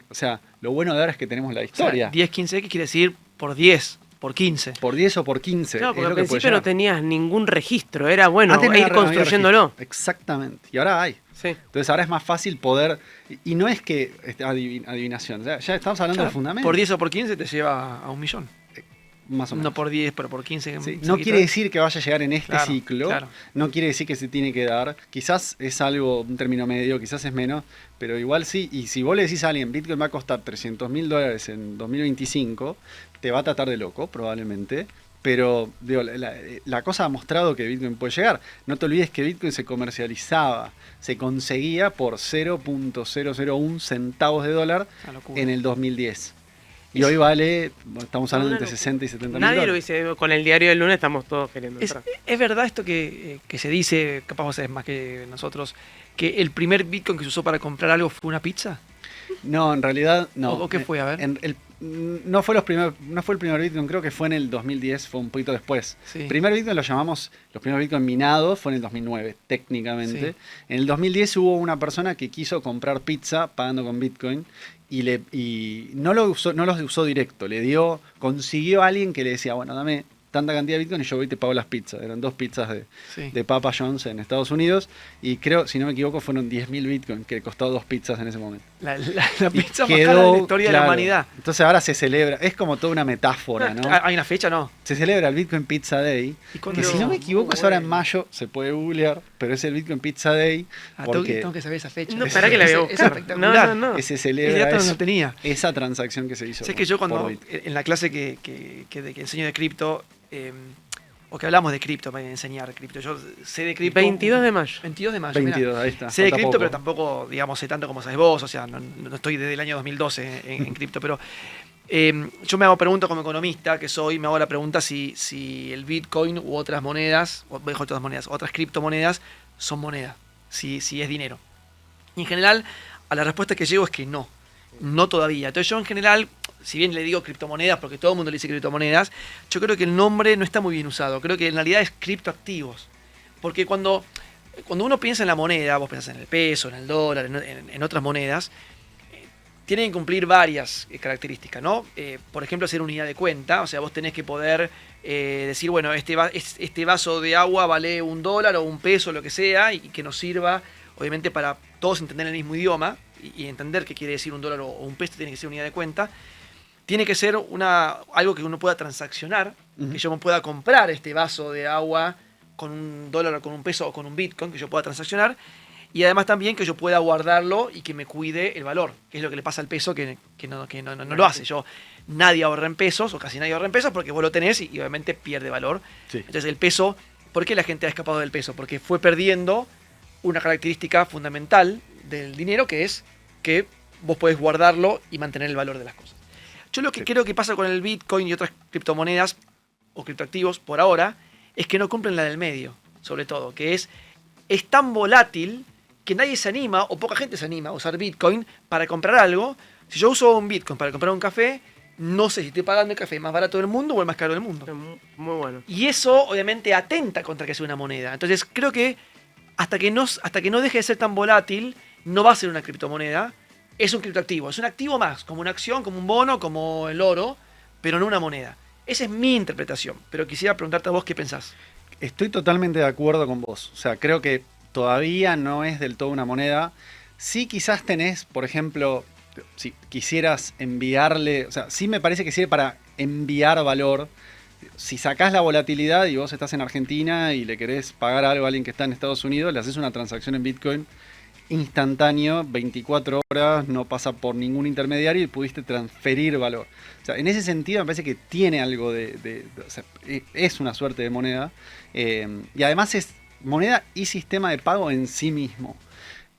o sea, lo bueno de ahora es que tenemos la historia. O sea, 10, 15x quiere decir por 10, por 15. Por 10 o por 15. Claro, porque al principio no tenías ningún registro, era bueno ir construyéndolo. Exactamente, y ahora hay. Sí. Entonces ahora es más fácil poder, y no es que adivinación, ya estamos hablando de fundamentos. Por 10 o por 15 te lleva a 1 millón. Más o menos. No por 10, pero por 15. Sí, no quiere decir que vaya a llegar en este ciclo, no quiere decir que se tiene que dar, quizás es algo, un término medio, quizás es menos, pero igual sí, y si vos le decís a alguien, Bitcoin va a costar $300.000 en 2025, te va a tratar de loco, probablemente, pero digo, la cosa ha mostrado que Bitcoin puede llegar. No te olvides que Bitcoin se comercializaba, se conseguía por 0.001 centavos de dólar en el 2010. Y hoy vale, estamos hablando entre 60 y 70 mil dólares. Nadie lo dice, con el diario del lunes estamos todos queriendo entrar. ¿Es verdad esto que se dice, capaz vos sabés más que nosotros, que el primer Bitcoin que se usó para comprar algo fue una pizza? No, en realidad no. ¿O qué fue? A ver. No fue el primer Bitcoin, creo que fue en el 2010, fue un poquito después. Sí. El primer Bitcoin lo llamamos, los primeros Bitcoin minados fue en el 2009, técnicamente. Sí. En el 2010 hubo una persona que quiso comprar pizza pagando con Bitcoin y no los usó directo, consiguió a alguien que le decía, bueno, dame tanta cantidad de Bitcoin y yo voy y te pago las pizzas. Eran 2 pizzas de Papa John's en Estados Unidos y creo, si no me equivoco, fueron 10.000 Bitcoin que costó 2 pizzas en ese momento. La pizza más cara de la historia de la humanidad. Entonces ahora se celebra, es como toda una metáfora, ¿no? ¿Hay una fecha? No. Se celebra el Bitcoin Pizza Day, que si no me equivoco es ahora en mayo, se puede googlear, pero es el Bitcoin Pizza Day. Tengo que saber esa fecha. No, para que la veo. Es espectacular. No. Que se celebra esa transacción que se hizo. Sé que yo cuando en la clase que enseño de cripto, o que hablamos de cripto para enseñar cripto. Yo sé de cripto. 22 de mayo. 22 de mayo. 22, ahí está. Sé de cripto, pero tampoco, digamos, sé tanto como sabes vos. O sea, no estoy desde el año 2012 en cripto, pero yo me hago preguntas como economista que soy, me hago la pregunta si el Bitcoin u otras monedas, otras criptomonedas son moneda, si es dinero. Y en general, a la respuesta que llego es que no todavía. Entonces yo en general, si bien le digo criptomonedas, porque todo el mundo le dice criptomonedas, yo creo que el nombre no está muy bien usado. Creo que en realidad es criptoactivos. Porque cuando uno piensa en la moneda, vos pensás en el peso, en el dólar, en otras monedas, tienen que cumplir varias características, ¿no? Por ejemplo, ser unidad de cuenta. O sea, vos tenés que poder decir, bueno, este vaso de agua vale $1 o $1, lo que sea, y que nos sirva, obviamente, para todos entender el mismo idioma y entender qué quiere decir $1 o $1, tiene que ser unidad de cuenta. Tiene que ser algo que uno pueda transaccionar, que yo pueda comprar este vaso de agua con $1 o con $1 o con un Bitcoin, que yo pueda transaccionar. Y además también que yo pueda guardarlo y que me cuide el valor, que es lo que le pasa al peso que no lo hace. Nadie ahorra en pesos, o casi nadie ahorra en pesos, porque vos lo tenés y obviamente pierde valor. Sí. Entonces el peso, ¿por qué la gente ha escapado del peso? Porque fue perdiendo una característica fundamental del dinero, que es que vos podés guardarlo y mantener el valor de las cosas. Yo lo que creo que pasa con el Bitcoin y otras criptomonedas o criptoactivos por ahora es que no cumplen la del medio, sobre todo, que es tan volátil que nadie se anima o poca gente se anima a usar Bitcoin para comprar algo. Si yo uso un Bitcoin para comprar un café, no sé si estoy pagando el café más barato del mundo o el más caro del mundo. Muy bueno. Y eso obviamente atenta contra que sea una moneda. Entonces creo que hasta que no deje de ser tan volátil, no va a ser una criptomoneda. Es un criptoactivo, es un activo más, como una acción, como un bono, como el oro, pero no una moneda. Esa es mi interpretación, pero quisiera preguntarte a vos qué pensás. Estoy totalmente de acuerdo con vos. O sea, creo que todavía no es del todo una moneda. Sí, quizás tenés, por ejemplo, si quisieras enviarle, o sea, sí me parece que sirve para enviar valor. Si sacás la volatilidad y vos estás en Argentina y le querés pagar algo a alguien que está en Estados Unidos, le haces una transacción en Bitcoin instantáneo, 24 horas, no pasa por ningún intermediario y pudiste transferir valor. O sea, en ese sentido me parece que tiene algo o sea, es una suerte de moneda, y además es moneda y sistema de pago en sí mismo.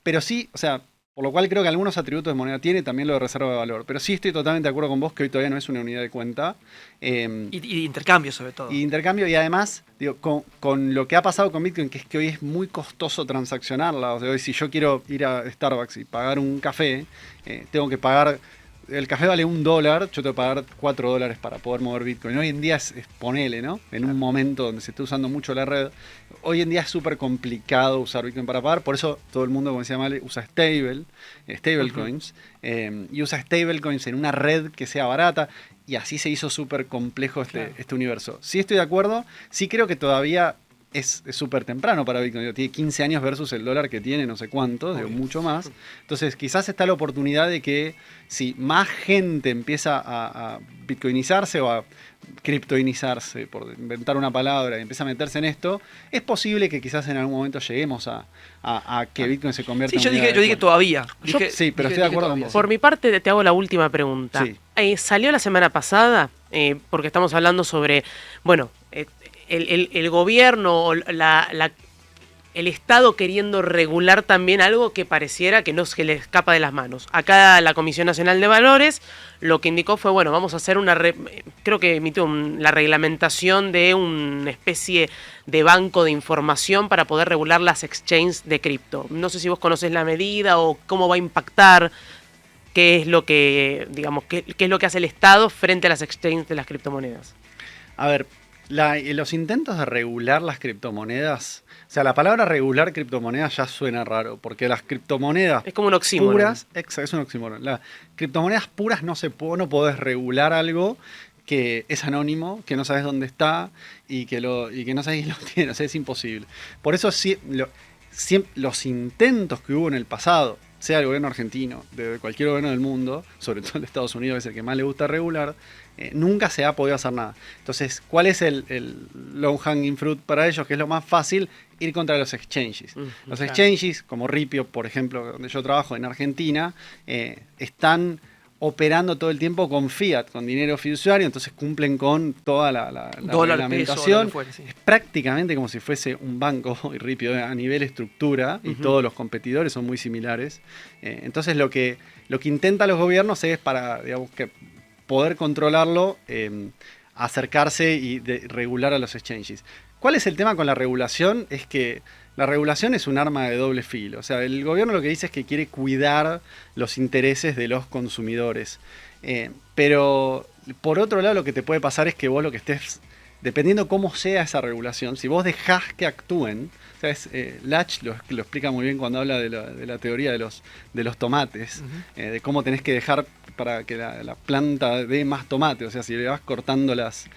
Pero sí, o sea, por lo cual creo que algunos atributos de moneda tiene, también lo de reserva de valor. Pero sí estoy totalmente de acuerdo con vos que hoy todavía no es una unidad de cuenta. Y de intercambio sobre todo. Y intercambio, y además, digo, con lo que ha pasado con Bitcoin, que es que hoy es muy costoso transaccionarla. O sea, hoy si yo quiero ir a Starbucks y pagar un café, tengo que pagar... El café vale $1, yo tengo que pagar $4 para poder mover Bitcoin. Hoy en día es ponele, ¿no? En un momento donde se está usando mucho la red, hoy en día es súper complicado usar Bitcoin para pagar. Por eso todo el mundo, como decía Male, usa stablecoins, y usa stablecoins en una red que sea barata. Y así se hizo súper complejo este universo. Sí estoy de acuerdo, sí creo que todavía es súper temprano para Bitcoin. Tiene 15 años versus el dólar que tiene no sé cuánto, mucho más. Entonces quizás está la oportunidad de que si más gente empieza a bitcoinizarse o a criptoinizarse, por inventar una palabra, y empieza a meterse en esto, es posible que quizás en algún momento lleguemos a que Bitcoin se convierta en yo dije todavía. Sí, pero estoy de acuerdo con vos. Por mi parte, te hago la última pregunta. Sí. Salió la semana pasada, porque estamos hablando sobre, bueno, el gobierno o el Estado queriendo regular también algo que pareciera que no se le escapa de las manos. Acá la Comisión Nacional de Valores lo que indicó fue, bueno, vamos a hacer creo que emitió la reglamentación de una especie de banco de información para poder regular las exchanges de cripto. No sé si vos conocés la medida o cómo va a impactar, qué es lo que, digamos, qué es lo que hace el Estado frente a las exchanges de las criptomonedas. A ver, los intentos de regular las criptomonedas, o sea, la palabra regular criptomonedas ya suena raro, porque las criptomonedas es como un oxímoron. Puras, es un oxímoron. Las criptomonedas puras no podés regular algo que es anónimo, que no sabes dónde está y que no sabes quién lo tiene, o sea, es imposible. Por eso los intentos que hubo en el pasado, sea el gobierno argentino, de cualquier gobierno del mundo, sobre todo el de Estados Unidos, que es el que más le gusta regular, nunca se ha podido hacer nada. Entonces, ¿cuál es el low hanging fruit para ellos? Que es lo más fácil, ir contra los exchanges. Los exchanges, como Ripio, por ejemplo, donde yo trabajo en Argentina, están operando todo el tiempo con fiat, con dinero fiduciario, entonces cumplen con toda la reglamentación. Es prácticamente como si fuese un banco, y Ripio a nivel estructura, y todos los competidores son muy similares. Entonces lo que intentan los gobiernos es para, digamos, que poder controlarlo, acercarse y regular a los exchanges. ¿Cuál es el tema con la regulación? Es que la regulación es un arma de doble filo. O sea, el gobierno lo que dice es que quiere cuidar los intereses de los consumidores. Pero por otro lado, lo que te puede pasar es que vos lo que estés, dependiendo cómo sea esa regulación, si vos dejás que actúen, ¿sabes? Lach lo explica muy bien cuando habla de la teoría de los tomates, de cómo tenés que dejar para que la planta dé más tomate. O sea, si le vas cortando las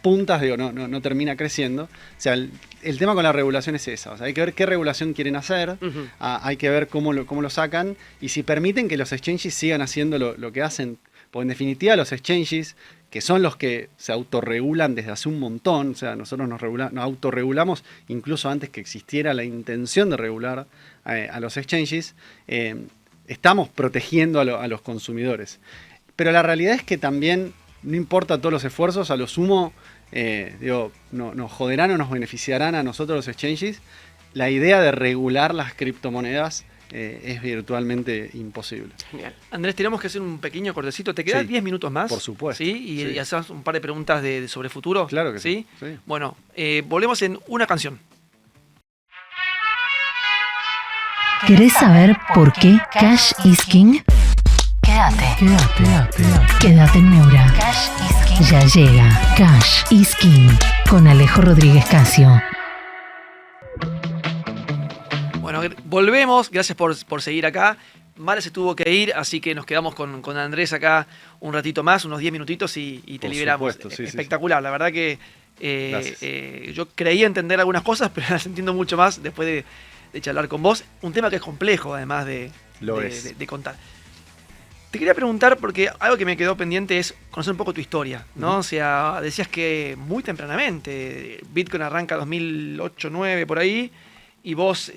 puntas, digo, no termina creciendo. O sea, el tema con la regulación es esa. O sea, hay que ver qué regulación quieren hacer, hay que ver cómo lo sacan, y si permiten que los exchanges sigan haciendo lo que hacen. Porque en definitiva los exchanges, que son los que se autorregulan desde hace un montón, o sea, nosotros nos autorregulamos incluso antes que existiera la intención de regular a los exchanges, estamos protegiendo a los consumidores. Pero la realidad es que también, no importa todos los esfuerzos, a lo sumo, nos joderán o nos beneficiarán a nosotros los exchanges. La idea de regular las criptomonedas es virtualmente imposible. Genial. Andrés, tenemos que hacer un pequeño cortecito. ¿Te quedan 10 minutos más? Por supuesto. ¿Sí? Y hacemos un par de preguntas sobre futuro. Claro que sí. Sí. Bueno, volvemos en una canción. ¿Querés saber por qué Cash is King? Quédate en Neura. Cash is King. Ya llega Cash is King con Alejo Rodríguez Casio. Bueno, volvemos. Gracias por seguir acá. Mara se tuvo que ir, así que nos quedamos con Andrés acá un ratito más, unos 10 minutitos y te liberamos. Supuesto, sí, espectacular, sí. La verdad que yo creía entender algunas cosas, pero las entiendo mucho más después de charlar con vos. Un tema que es complejo, además de contar. Te quería preguntar, porque algo que me quedó pendiente es conocer un poco tu historia, ¿no? O sea, decías que muy tempranamente, Bitcoin arranca 2008-2009 por ahí, y vos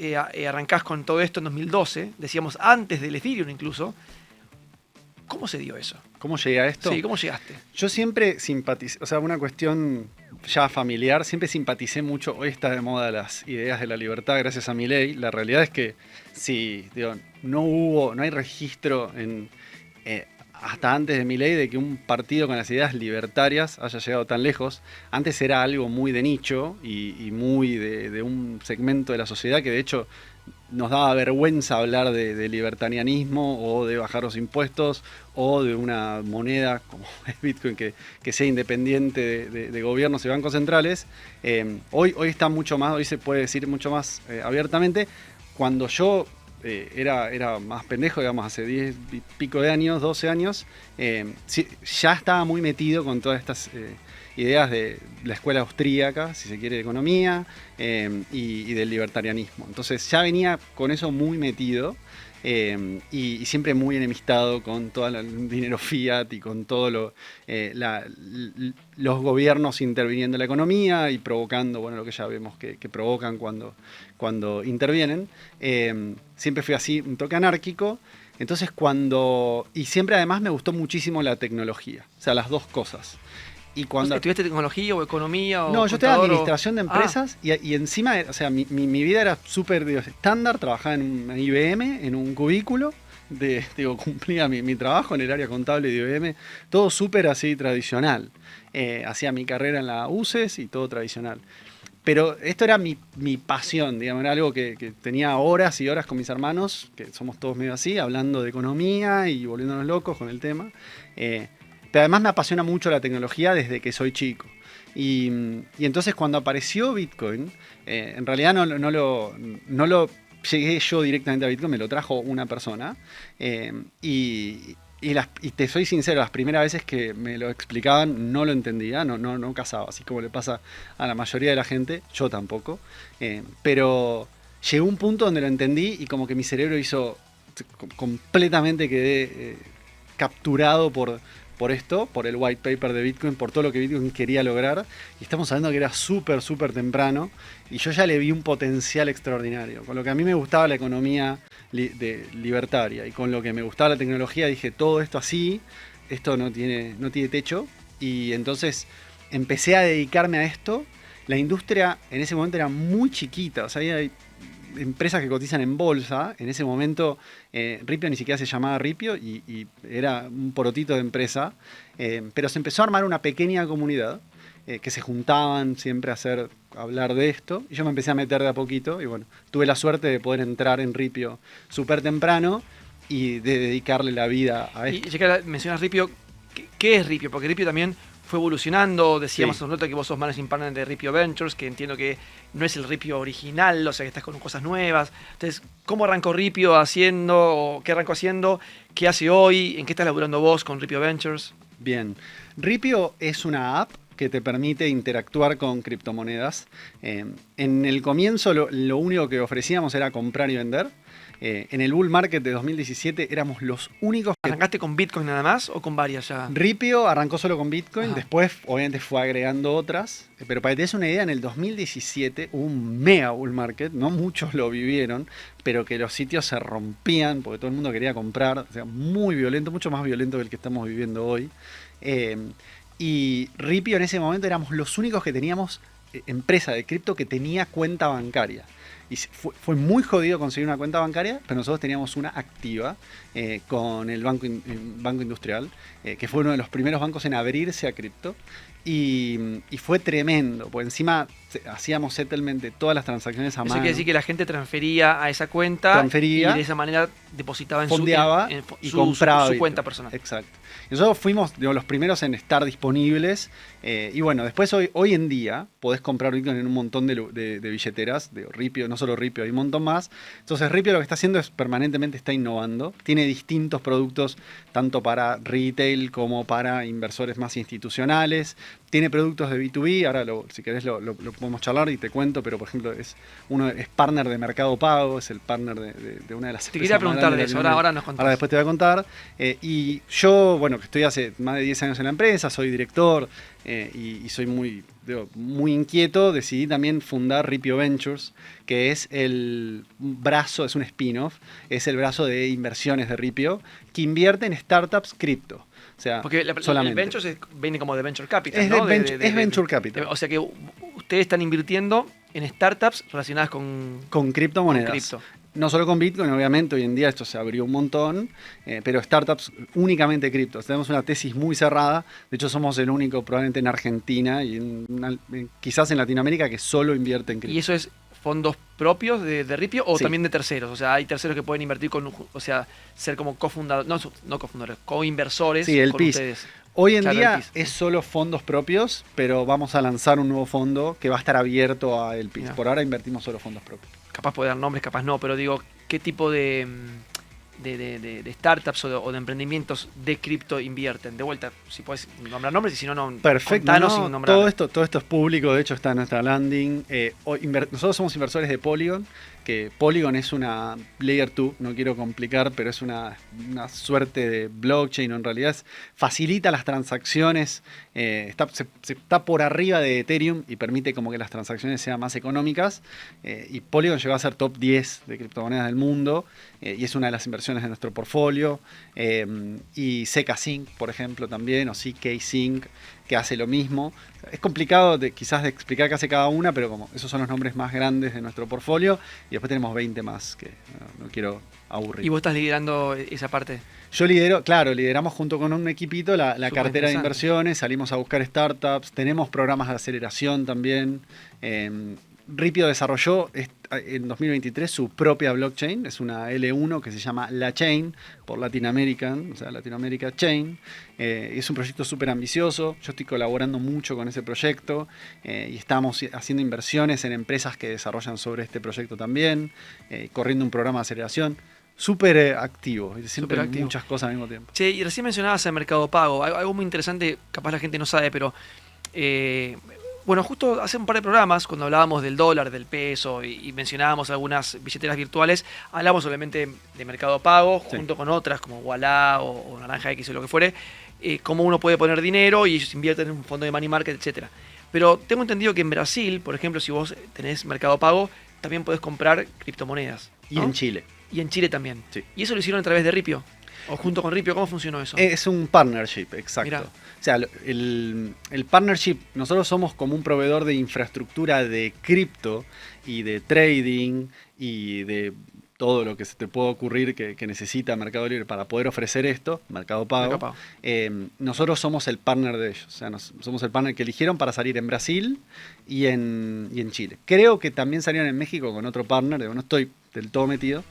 arrancás con todo esto en 2012, decíamos antes del Ethereum incluso. ¿Cómo se dio eso? ¿Cómo llegué a esto? Sí, ¿cómo llegaste? Yo siempre simpaticé, o sea, una cuestión ya familiar, siempre simpaticé mucho. Hoy está de moda las ideas de la libertad gracias a Milei. La realidad es que sí, digo, no hay registro hasta antes de Milei de que un partido con las ideas libertarias haya llegado tan lejos. Antes era algo muy de nicho y muy de un segmento de la sociedad que de hecho nos daba vergüenza hablar de libertarianismo o de bajar los impuestos o de una moneda como el Bitcoin que sea independiente de gobiernos y bancos centrales. Hoy está mucho más, hoy se puede decir mucho más abiertamente. Cuando yo era más pendejo, digamos, hace 10 y pico de años, 12 años, ya estaba muy metido con todas estas ideas de la escuela austríaca, si se quiere, de economía y del libertarianismo. Entonces ya venía con eso muy metido y siempre muy enemistado con todo el dinero fiat y con todo los gobiernos interviniendo en la economía y provocando, bueno, lo que ya vemos que provocan cuando intervienen. Siempre fui así, un toque anárquico. Entonces y siempre además me gustó muchísimo la tecnología, o sea, las dos cosas. Y cuando ¿Estudiaste tecnología o economía? No, yo estudiaba administración de empresas y encima, o sea, mi vida era súper estándar, trabajaba en una IBM, en un cubículo, cumplía mi trabajo en el área contable de IBM, todo súper así tradicional. Hacía mi carrera en la UCES y todo tradicional. Pero esto era mi pasión, digamos, era algo que tenía horas y horas con mis hermanos, que somos todos medio así, hablando de economía y volviéndonos locos con el tema. Pero además me apasiona mucho la tecnología desde que soy chico. Y entonces cuando apareció Bitcoin, en realidad no lo llegué yo directamente a Bitcoin, me lo trajo una persona. Y te soy sincero, las primeras veces que me lo explicaban no lo entendía, no casaba, así como le pasa a la mayoría de la gente, yo tampoco. Pero llegó un punto donde lo entendí y como que mi cerebro completamente quedé capturado por esto, por el white paper de Bitcoin, por todo lo que Bitcoin quería lograr. Y estamos hablando que era súper, súper temprano. Y yo ya le vi un potencial extraordinario. Con lo que a mí me gustaba la economía libertaria y con lo que me gustaba la tecnología, dije, todo esto así, esto no tiene techo. Y entonces empecé a dedicarme a esto. La industria en ese momento era muy chiquita. O sea, había empresas que cotizan en bolsa. En ese momento Ripio ni siquiera se llamaba Ripio y era un porotito de empresa, pero se empezó a armar una pequeña comunidad que se juntaban siempre a hablar de esto y yo me empecé a meter de a poquito y bueno, tuve la suerte de poder entrar en Ripio súper temprano y de dedicarle la vida a esto. Y ya que mencionas Ripio, ¿qué es Ripio? Porque Ripio también fue evolucionando, decíamos hace un rato que vos sos managing partner de Ripio Ventures, que entiendo que no es el Ripio original, o sea que estás con cosas nuevas. Entonces, ¿cómo arrancó Ripio haciendo, o qué arrancó haciendo, qué hace hoy, en qué estás laburando vos con Ripio Ventures? Bien, Ripio es una app que te permite interactuar con criptomonedas. En el comienzo lo único que ofrecíamos era comprar y vender. En el bull market de 2017 éramos los únicos que... ¿Arrancaste con Bitcoin nada más o con varias ya? Ripio arrancó solo con Bitcoin, después obviamente fue agregando otras, pero para que te des una idea, en el 2017 hubo un mega bull market, no muchos lo vivieron, pero que los sitios se rompían porque todo el mundo quería comprar, o sea, muy violento, mucho más violento que el que estamos viviendo hoy. Y Ripio en ese momento éramos los únicos que teníamos empresa de cripto que tenía cuenta bancaria. Y fue muy jodido conseguir una cuenta bancaria, pero nosotros teníamos una activa con el Banco Industrial, que fue uno de los primeros bancos en abrirse a cripto. Y fue tremendo, porque encima hacíamos settlement de todas las transacciones a mano. Eso quiere decir que la gente transfería a esa cuenta y de esa manera depositaba en compraba su cuenta personal. Exacto. Y nosotros fuimos los primeros en estar disponibles. Y bueno, después hoy en día podés comprar Bitcoin en un montón de billeteras, de Ripio, no solo Ripio, hay un montón más. Entonces Ripio lo que está haciendo es permanentemente está innovando. Tiene distintos productos, tanto para retail como para inversores más institucionales. Tiene productos de B2B, ahora si querés lo podemos charlar y te cuento, pero por ejemplo es partner de Mercado Pago, es el partner de una de las empresas. Te quería preguntar contar de eso, ahora nos contás. Ahora después te voy a contar. Y yo, bueno, que estoy hace más de 10 años en la empresa, soy director y soy muy inquieto, decidí también fundar Ripio Ventures, que es el brazo, es un spin-off, es el brazo de inversiones de Ripio, que invierte en startups cripto. O sea, porque el Ventures viene como de Venture Capital, es ¿no? Es Venture Capital. O sea que ustedes están invirtiendo en startups relacionadas con criptomonedas. No solo con Bitcoin, obviamente, hoy en día esto se abrió un montón, pero startups únicamente criptos. Tenemos una tesis muy cerrada, de hecho somos el único probablemente en Argentina y quizás en Latinoamérica que solo invierte en cripto. ¿Y eso es fondos propios de Ripio o Sí. también de terceros? O sea, hay terceros que pueden invertir ser como cofundadores, no cofundadores, coinversores Sí, el con PIS. ustedes. Hoy en Claro, día el PIS. es solo fondos propios, pero vamos a lanzar un nuevo fondo que va a estar abierto a el PIS. Mirá. Por ahora invertimos solo fondos propios. Capaz puede dar nombres, capaz no, pero digo, ¿qué tipo de startups o de emprendimientos de cripto invierten? De vuelta, si puedes nombrar nombres y si no, Perfecto, contanos ¿no? sin nombrar. Todo esto es público, de hecho está en nuestra landing. Nosotros somos inversores de Polygon, que Polygon es una Layer 2, no quiero complicar, pero es una suerte de blockchain, en realidad facilita las transacciones, está por arriba de Ethereum y permite como que las transacciones sean más económicas, y Polygon llegó a ser top 10 de criptomonedas del mundo, y es una de las inversiones de nuestro portfolio, y CK Sync, por ejemplo, también, o CK Sync, que hace lo mismo. Es complicado quizás de explicar qué hace cada una, pero como esos son los nombres más grandes de nuestro portfolio, y después tenemos 20 más que no quiero aburrir. ¿Y vos estás liderando esa parte? Yo lideramos junto con un equipito la cartera de inversiones, salimos a buscar startups, tenemos programas de aceleración también. Ripio desarrolló en 2023 su propia blockchain, es una L1 que se llama La Chain, por Latin American, o sea, Latinoamérica Chain. Es un proyecto súper ambicioso, yo estoy colaborando mucho con ese proyecto y estamos haciendo inversiones en empresas que desarrollan sobre este proyecto también, corriendo un programa de aceleración. Súper activo, siempre muchas cosas al mismo tiempo. Che, y recién mencionabas el Mercado Pago, algo muy interesante, capaz la gente no sabe, pero bueno, justo hace un par de programas, cuando hablábamos del dólar, del peso y mencionábamos algunas billeteras virtuales, hablamos obviamente de Mercado Pago, junto con otras como Ualá o Naranja X o lo que fuere, cómo uno puede poner dinero y ellos invierten en un fondo de money market, etcétera. Pero tengo entendido que en Brasil, por ejemplo, si vos tenés Mercado Pago, también podés comprar criptomonedas, ¿no? Y en Chile. Y en Chile también. Sí. ¿Y eso lo hicieron a través de Ripio? ¿O junto con Ripio? ¿Cómo funcionó eso? Es un partnership, exacto. Mirá. O sea, el partnership, nosotros somos como un proveedor de infraestructura de cripto y de trading y de todo lo que se te pueda ocurrir que necesita Mercado Libre para poder ofrecer esto, Mercado Pago. Nosotros somos el partner de ellos, o sea, somos el partner que eligieron para salir en Brasil y en Chile. Creo que también salieron en México con otro partner, no estoy del todo metido,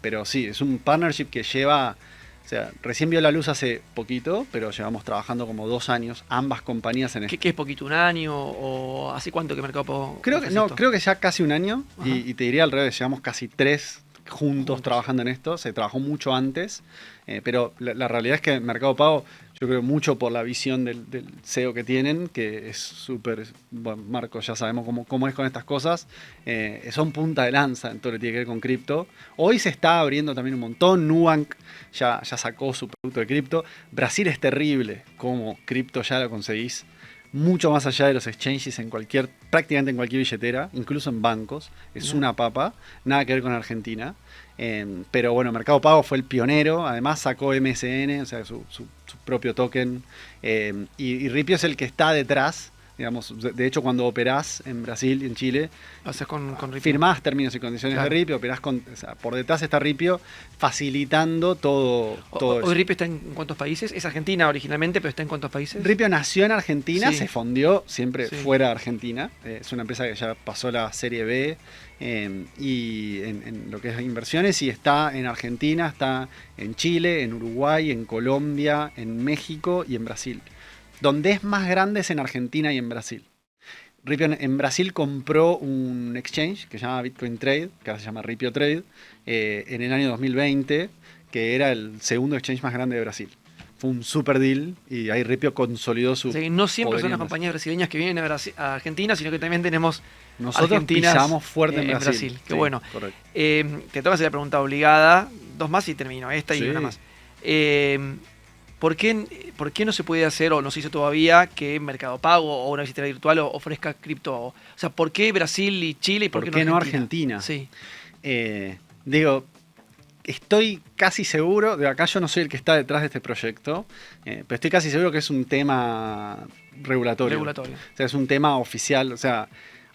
pero sí, es un partnership que lleva, o sea, recién vio la luz hace poquito, pero llevamos trabajando como 2 años, ambas compañías en esto. ¿Qué es poquito, un año? ¿O hace cuánto que Mercado Pago? Creo que ya casi un año, y te diría al revés, llevamos casi 3 juntos trabajando en esto, se trabajó mucho antes, pero la realidad es que Mercado Pago, yo creo mucho por la visión del CEO que tienen, que es súper, bueno, Marco, ya sabemos cómo es con estas cosas, son punta de lanza en todo lo que tiene que ver con cripto. Hoy se está abriendo también un montón, Nubank ya sacó su producto de cripto, Brasil es terrible, como cripto ya lo conseguís mucho más allá de los exchanges prácticamente en cualquier billetera, incluso en bancos, es una papa, nada que ver con Argentina, pero bueno, Mercado Pago fue el pionero, además sacó MSN, o sea, su propio token, y Ripio es el que está detrás, digamos, de hecho cuando operás en Brasil y en Chile, haces con Ripio. Firmás términos y condiciones de Ripio, operás por detrás está Ripio facilitando todo eso. ¿Hoy Ripio está en cuántos países? Es Argentina originalmente, pero ¿está en cuántos países? Ripio nació en Argentina, se fondió siempre fuera de Argentina. Es una empresa que ya pasó la Serie B y en lo que es inversiones, y está en Argentina, está en Chile, en Uruguay, en Colombia, en México y en Brasil. Donde es más grande es en Argentina y en Brasil. Ripio en Brasil compró un exchange que se llama Bitcoin Trade, que ahora se llama Ripio Trade, en el año 2020, que era el segundo exchange más grande de Brasil. fue un super deal y ahí Ripio consolidó su... Sí, no siempre son las compañías brasileñas que vienen a Argentina, sino que también tenemos nosotros argentinas pisamos fuerte en Brasil. Qué sí, bueno. Correcto. Te toca hacer la pregunta obligada. 2 más y termino. Esta y una más. ¿Por qué no se puede hacer o no se hizo todavía que Mercado Pago o una billetera virtual ofrezca cripto? O sea, ¿por qué Brasil y Chile y por qué no Argentina? Sí. Digo, estoy casi seguro, de acá yo no soy el que está detrás de este proyecto, pero estoy casi seguro que es un tema regulatorio. O sea, es un tema oficial. O sea,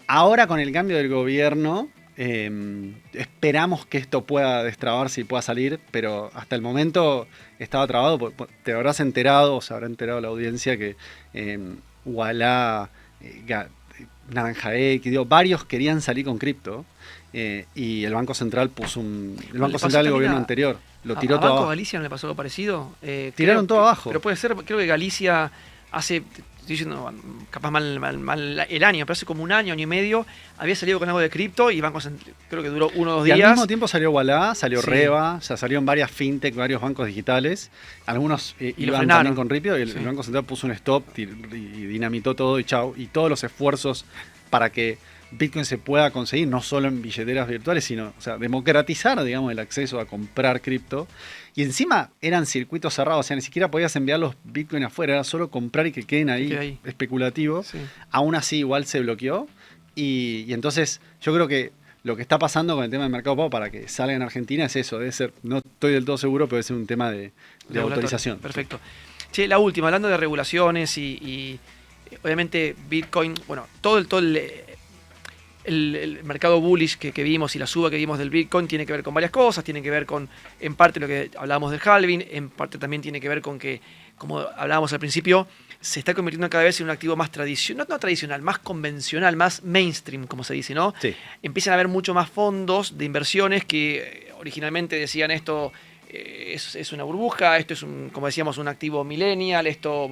ahora con el cambio del gobierno, esperamos que esto pueda destrabarse y pueda salir, pero hasta el momento estaba trabado. Te habrás enterado, o se habrá enterado la audiencia, que Ualá, Naranja X, varios querían salir con cripto. Y el Banco Central puso el Banco Central del gobierno anterior lo tiró todo abajo. ¿A Galicia no le pasó algo parecido? Tiraron todo abajo. Pero puede ser, creo que Galicia hace, estoy diciendo capaz mal el año, pero hace como un año y medio, había salido con algo de cripto y Banco Central, creo que duró 1 o 2 días. Y al mismo tiempo salió Ualá, salió Reva, o sea, salieron varias fintech, varios bancos digitales. Algunos iban también con Ripio y el Banco Central puso un stop y dinamitó todo y chau. Y todos los esfuerzos para que Bitcoin se pueda conseguir, no solo en billeteras virtuales, sino, o sea, democratizar, digamos, el acceso a comprar cripto. Y encima eran circuitos cerrados, o sea, ni siquiera podías enviar los Bitcoin afuera, era solo comprar y que queden ahí especulativos. Sí. Aún así, igual se bloqueó. Y entonces, yo creo que lo que está pasando con el tema del Mercado Pago para que salga en Argentina es eso, debe ser, no estoy del todo seguro, pero debe ser un tema de autorización. Perfecto. Che, la última, hablando de regulaciones y obviamente Bitcoin, bueno, todo el mercado bullish que vimos y la suba que vimos del Bitcoin tiene que ver con varias cosas, tiene que ver con, en parte, lo que hablábamos del halving, en parte también tiene que ver con que, como hablábamos al principio, se está convirtiendo cada vez en un activo más tradicional, no tradicional, más convencional, más mainstream, como se dice, ¿no? Sí. Empiezan a haber mucho más fondos de inversiones que originalmente decían esto es una burbuja, esto es, como decíamos, un activo millennial, esto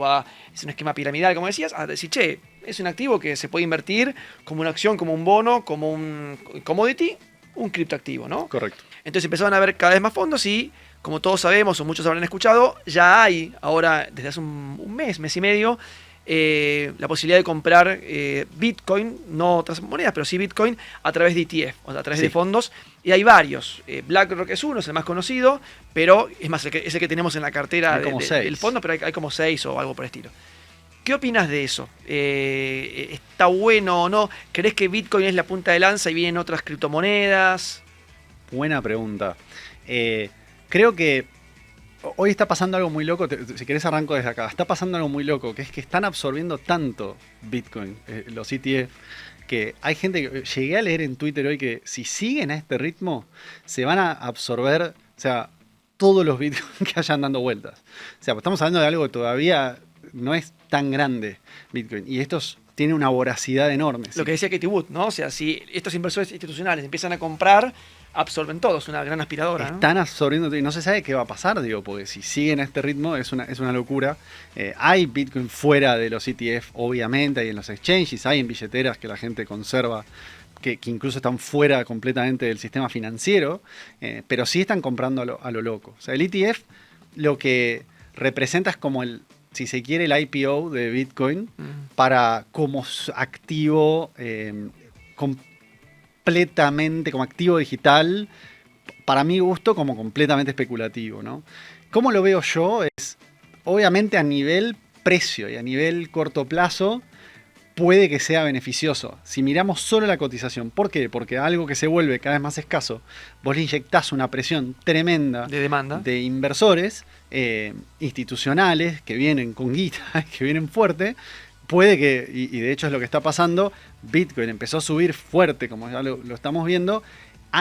es un esquema piramidal, como decías, a decir, che, es un activo que se puede invertir como una acción, como un bono, como un commodity, un criptoactivo, ¿no? Correcto. Entonces empezaron a haber cada vez más fondos y, como todos sabemos, o muchos habrán escuchado, ya hay ahora, desde hace un mes y medio, la posibilidad de comprar Bitcoin, no otras monedas, pero sí Bitcoin, a través de ETF, o sea, a través de fondos. Y hay varios. BlackRock es uno, es el más conocido, pero es más, es el que tenemos en la cartera del fondo, pero hay como 6 o algo por el estilo. ¿Qué opinas de eso? ¿Está bueno o no? ¿Crees que Bitcoin es la punta de lanza y vienen otras criptomonedas? Buena pregunta. Creo que hoy está pasando algo muy loco, si querés arranco desde acá. Está pasando algo muy loco, que es que están absorbiendo tanto Bitcoin, los ETF, que hay gente que llegué a leer en Twitter hoy que si siguen a este ritmo, se van a absorber, o sea, todos los Bitcoin que hayan dando vueltas. O sea, estamos hablando de algo que todavía no es tan grande, Bitcoin, y estos tienen una voracidad enorme. Lo que decía Katie Wood, ¿no? O sea, si estos inversores institucionales empiezan a comprar, absorben todo, es una gran aspiradora. Están absorbiendo y no se sabe qué va a pasar, digo, porque si siguen a este ritmo es una locura. Hay Bitcoin fuera de los ETF, obviamente, hay en los exchanges, hay en billeteras que la gente conserva, que incluso están fuera completamente del sistema financiero, pero sí están comprando a lo loco. O sea, el ETF lo que representa es como si se quiere, el IPO de Bitcoin para como activo completamente, como activo digital, para mi gusto, como completamente especulativo, ¿no? ¿Cómo lo veo yo? Es, obviamente, a nivel precio y a nivel corto plazo, puede que sea beneficioso. Si miramos solo la cotización. ¿Por qué? Porque algo que se vuelve cada vez más escaso, vos le inyectás una presión tremenda de demanda de inversores institucionales que vienen con guita, que vienen fuerte. Puede que, y de hecho es lo que está pasando, Bitcoin empezó a subir fuerte, como ya lo estamos viendo,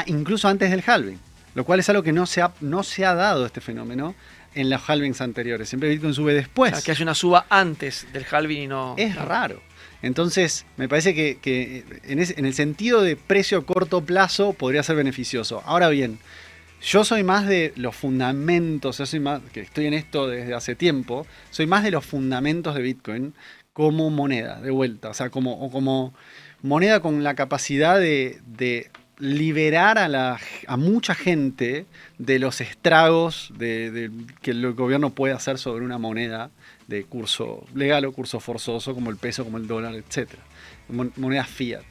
incluso antes del halving. Lo cual es algo que no se ha dado este fenómeno en los halvings anteriores. Siempre Bitcoin sube después. O sea, que haya una suba antes del halving y no... Es raro. Entonces, me parece que en el sentido de precio corto plazo podría ser beneficioso. Ahora bien, yo soy más de los fundamentos, que estoy en esto desde hace tiempo, soy más de los fundamentos de Bitcoin como moneda, de vuelta. O sea, como moneda con la capacidad de liberar a mucha gente de los estragos que el gobierno puede hacer sobre una moneda de curso legal o curso forzoso, como el peso, como el dólar, etc. Monedas fiat.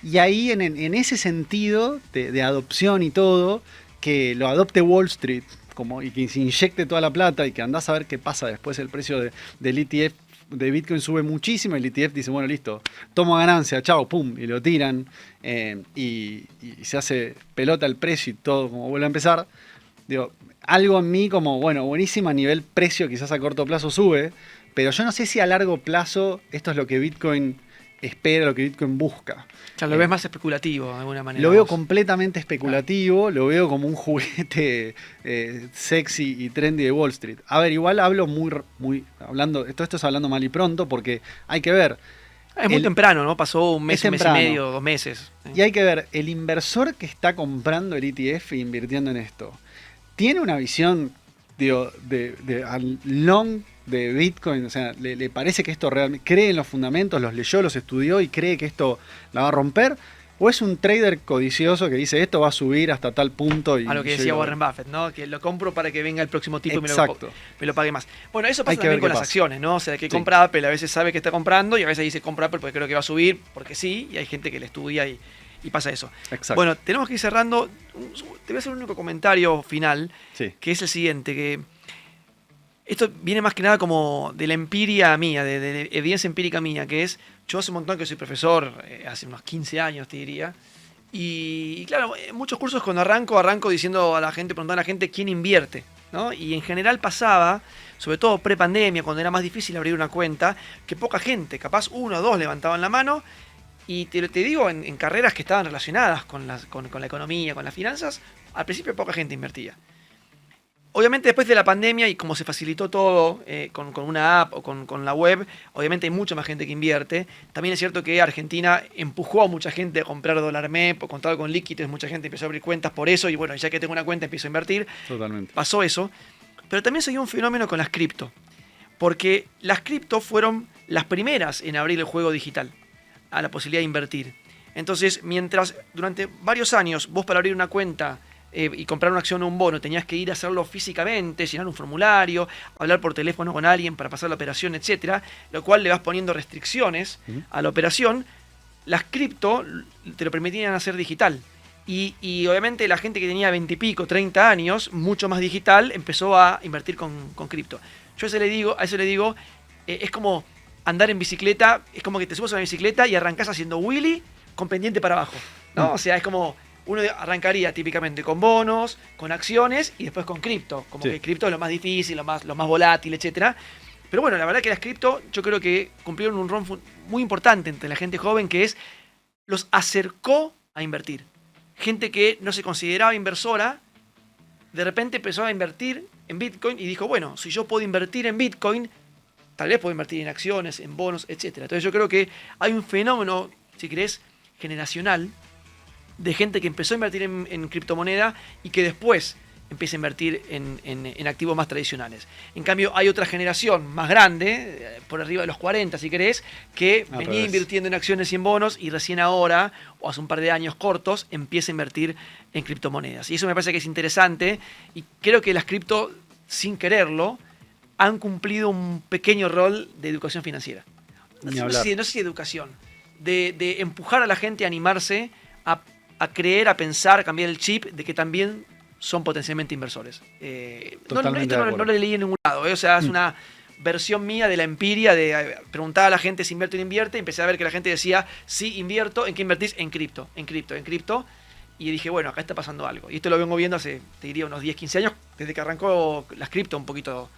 Y ahí, en ese sentido de adopción y todo, que lo adopte Wall Street y que se inyecte toda la plata y que andás a ver qué pasa después, el precio del ETF de Bitcoin sube muchísimo, el ETF dice, bueno, listo, tomo ganancia, chao, pum, y lo tiran, y se hace pelota el precio y todo como vuelve a empezar. Digo, algo en mí como, bueno, buenísimo a nivel precio, quizás a corto plazo sube, pero yo no sé si a largo plazo esto es lo que Bitcoin espera, lo que Bitcoin busca. O sea, lo ves más especulativo de alguna manera. Lo veo completamente especulativo, lo veo como un juguete sexy y trendy de Wall Street. A ver, igual hablo hablando, esto es hablando mal y pronto, porque hay que ver. Es muy temprano, ¿no? Pasó un mes y medio, 2 meses. Y hay que ver, el inversor que está comprando el ETF e invirtiendo en esto, ¿tiene una visión, digo, de long de Bitcoin? O sea, ¿le parece que esto realmente cree en los fundamentos, los leyó, los estudió y cree que esto la va a romper? ¿O es un trader codicioso que dice esto va a subir hasta tal punto? A lo que decía Warren Buffett, ¿no? Que lo compro para que venga el próximo tipo y me lo pague más. Bueno, eso pasa también con las acciones, ¿no? O sea, que compra Apple, a veces sabe que está comprando y a veces dice compra Apple porque creo que va a subir, porque sí, y hay gente que le estudia y pasa eso. Exacto. Bueno, tenemos que ir cerrando. Te voy a hacer un único comentario final, que es el siguiente, que esto viene más que nada como de la empiria mía, de evidencia empírica mía, que es, yo hace un montón que soy profesor, hace unos 15 años te diría, y claro, en muchos cursos cuando arranco diciendo a la gente, preguntando a la gente quién invierte, ¿no? Y en general pasaba, sobre todo pre-pandemia, cuando era más difícil abrir una cuenta, que poca gente, capaz 1 o 2 levantaban la mano, y te digo, en carreras que estaban relacionadas con la economía, con las finanzas, al principio poca gente invertía. Obviamente después de la pandemia y como se facilitó todo con una app o con la web, obviamente hay mucha más gente que invierte. También es cierto que Argentina empujó a mucha gente a comprar dólar MEP o contado con líquidos, mucha gente empezó a abrir cuentas por eso y bueno, ya que tengo una cuenta empiezo a invertir. Totalmente. Pasó eso. Pero también se dio un fenómeno con las cripto, porque las cripto fueron las primeras en abrir el juego digital a la posibilidad de invertir. Entonces, mientras durante varios años vos para abrir una cuenta y comprar una acción o un bono tenías que ir a hacerlo físicamente, llenar un formulario, hablar por teléfono con alguien para pasar la operación, etcétera, lo cual le vas poniendo restricciones a la operación, las cripto te lo permitían hacer digital. Y obviamente la gente que tenía 20 y pico, 30 años, mucho más digital, empezó a invertir con cripto. Yo a eso le digo, es como andar en bicicleta, es como que te subes a una bicicleta y arrancás haciendo wheelie con pendiente para abajo, ¿no? O sea, es como uno arrancaría típicamente con bonos, con acciones y después con cripto. Como que cripto es lo más difícil, lo más volátil, etcétera. Pero bueno, la verdad que las cripto yo creo que cumplieron un rol muy importante entre la gente joven, que es los acercó a invertir. Gente que no se consideraba inversora, de repente empezó a invertir en Bitcoin y dijo, bueno, si yo puedo invertir en Bitcoin, tal vez puedo invertir en acciones, en bonos, etcétera. Entonces yo creo que hay un fenómeno, si querés, generacional, de gente que empezó a invertir en criptomoneda y que después empieza a invertir en activos más tradicionales. En cambio, hay otra generación más grande, por arriba de los 40, si querés, que venía invirtiendo en acciones y en bonos y recién ahora, o hace un par de años cortos, empieza a invertir en criptomonedas. Y eso me parece que es interesante y creo que las cripto, sin quererlo, han cumplido un pequeño rol de educación financiera. No sé si educación, de empujar a la gente a animarse a creer, a pensar, a cambiar el chip de que también son potencialmente inversores. No lo leí en ningún lado. O sea, es una versión mía de la empiria, de preguntar a la gente si invierte o no invierte. Empecé a ver que la gente decía, sí, invierto. ¿En qué invertís? En cripto. Y dije, bueno, acá está pasando algo. Y esto lo vengo viendo hace, te diría, unos 10, 15 años, desde que arrancó las cripto un poquito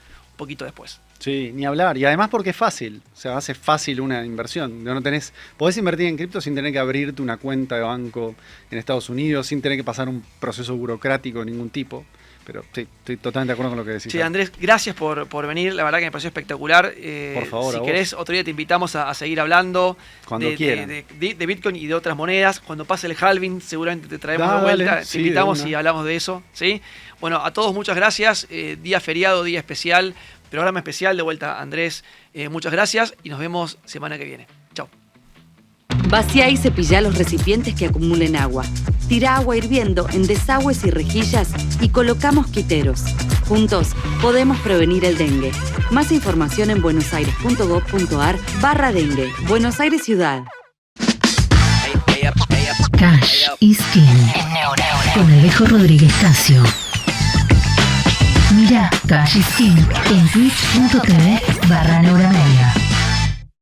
después. Sí, ni hablar. Y además porque es fácil. O sea, hace fácil una inversión. Podés invertir en cripto sin tener que abrirte una cuenta de banco en Estados Unidos, sin tener que pasar un proceso burocrático de ningún tipo. Pero sí, estoy totalmente de acuerdo con lo que decís. Sí, Andrés, gracias por venir. La verdad que me pareció espectacular. Por favor, si querés, otro día te invitamos a seguir hablando de Bitcoin y de otras monedas. Cuando pase el halving, seguramente te traemos de vuelta. Te invitamos y hablamos de eso. ¿Sí? Bueno, a todos muchas gracias. Día feriado, día especial, programa especial. De vuelta, Andrés, muchas gracias y nos vemos semana que viene. Chao. Vacía y cepilla los recipientes que acumulen agua. Tira agua hirviendo en desagües y rejillas y coloca mosquiteros. Juntos podemos prevenir el dengue. Más información en buenosaires.gov.ar/dengue. Buenos Aires Ciudad. Cash y Skin con Alejo Rodríguez Casio. Mira Cash y Skin en twitch.tv/Neuramedia.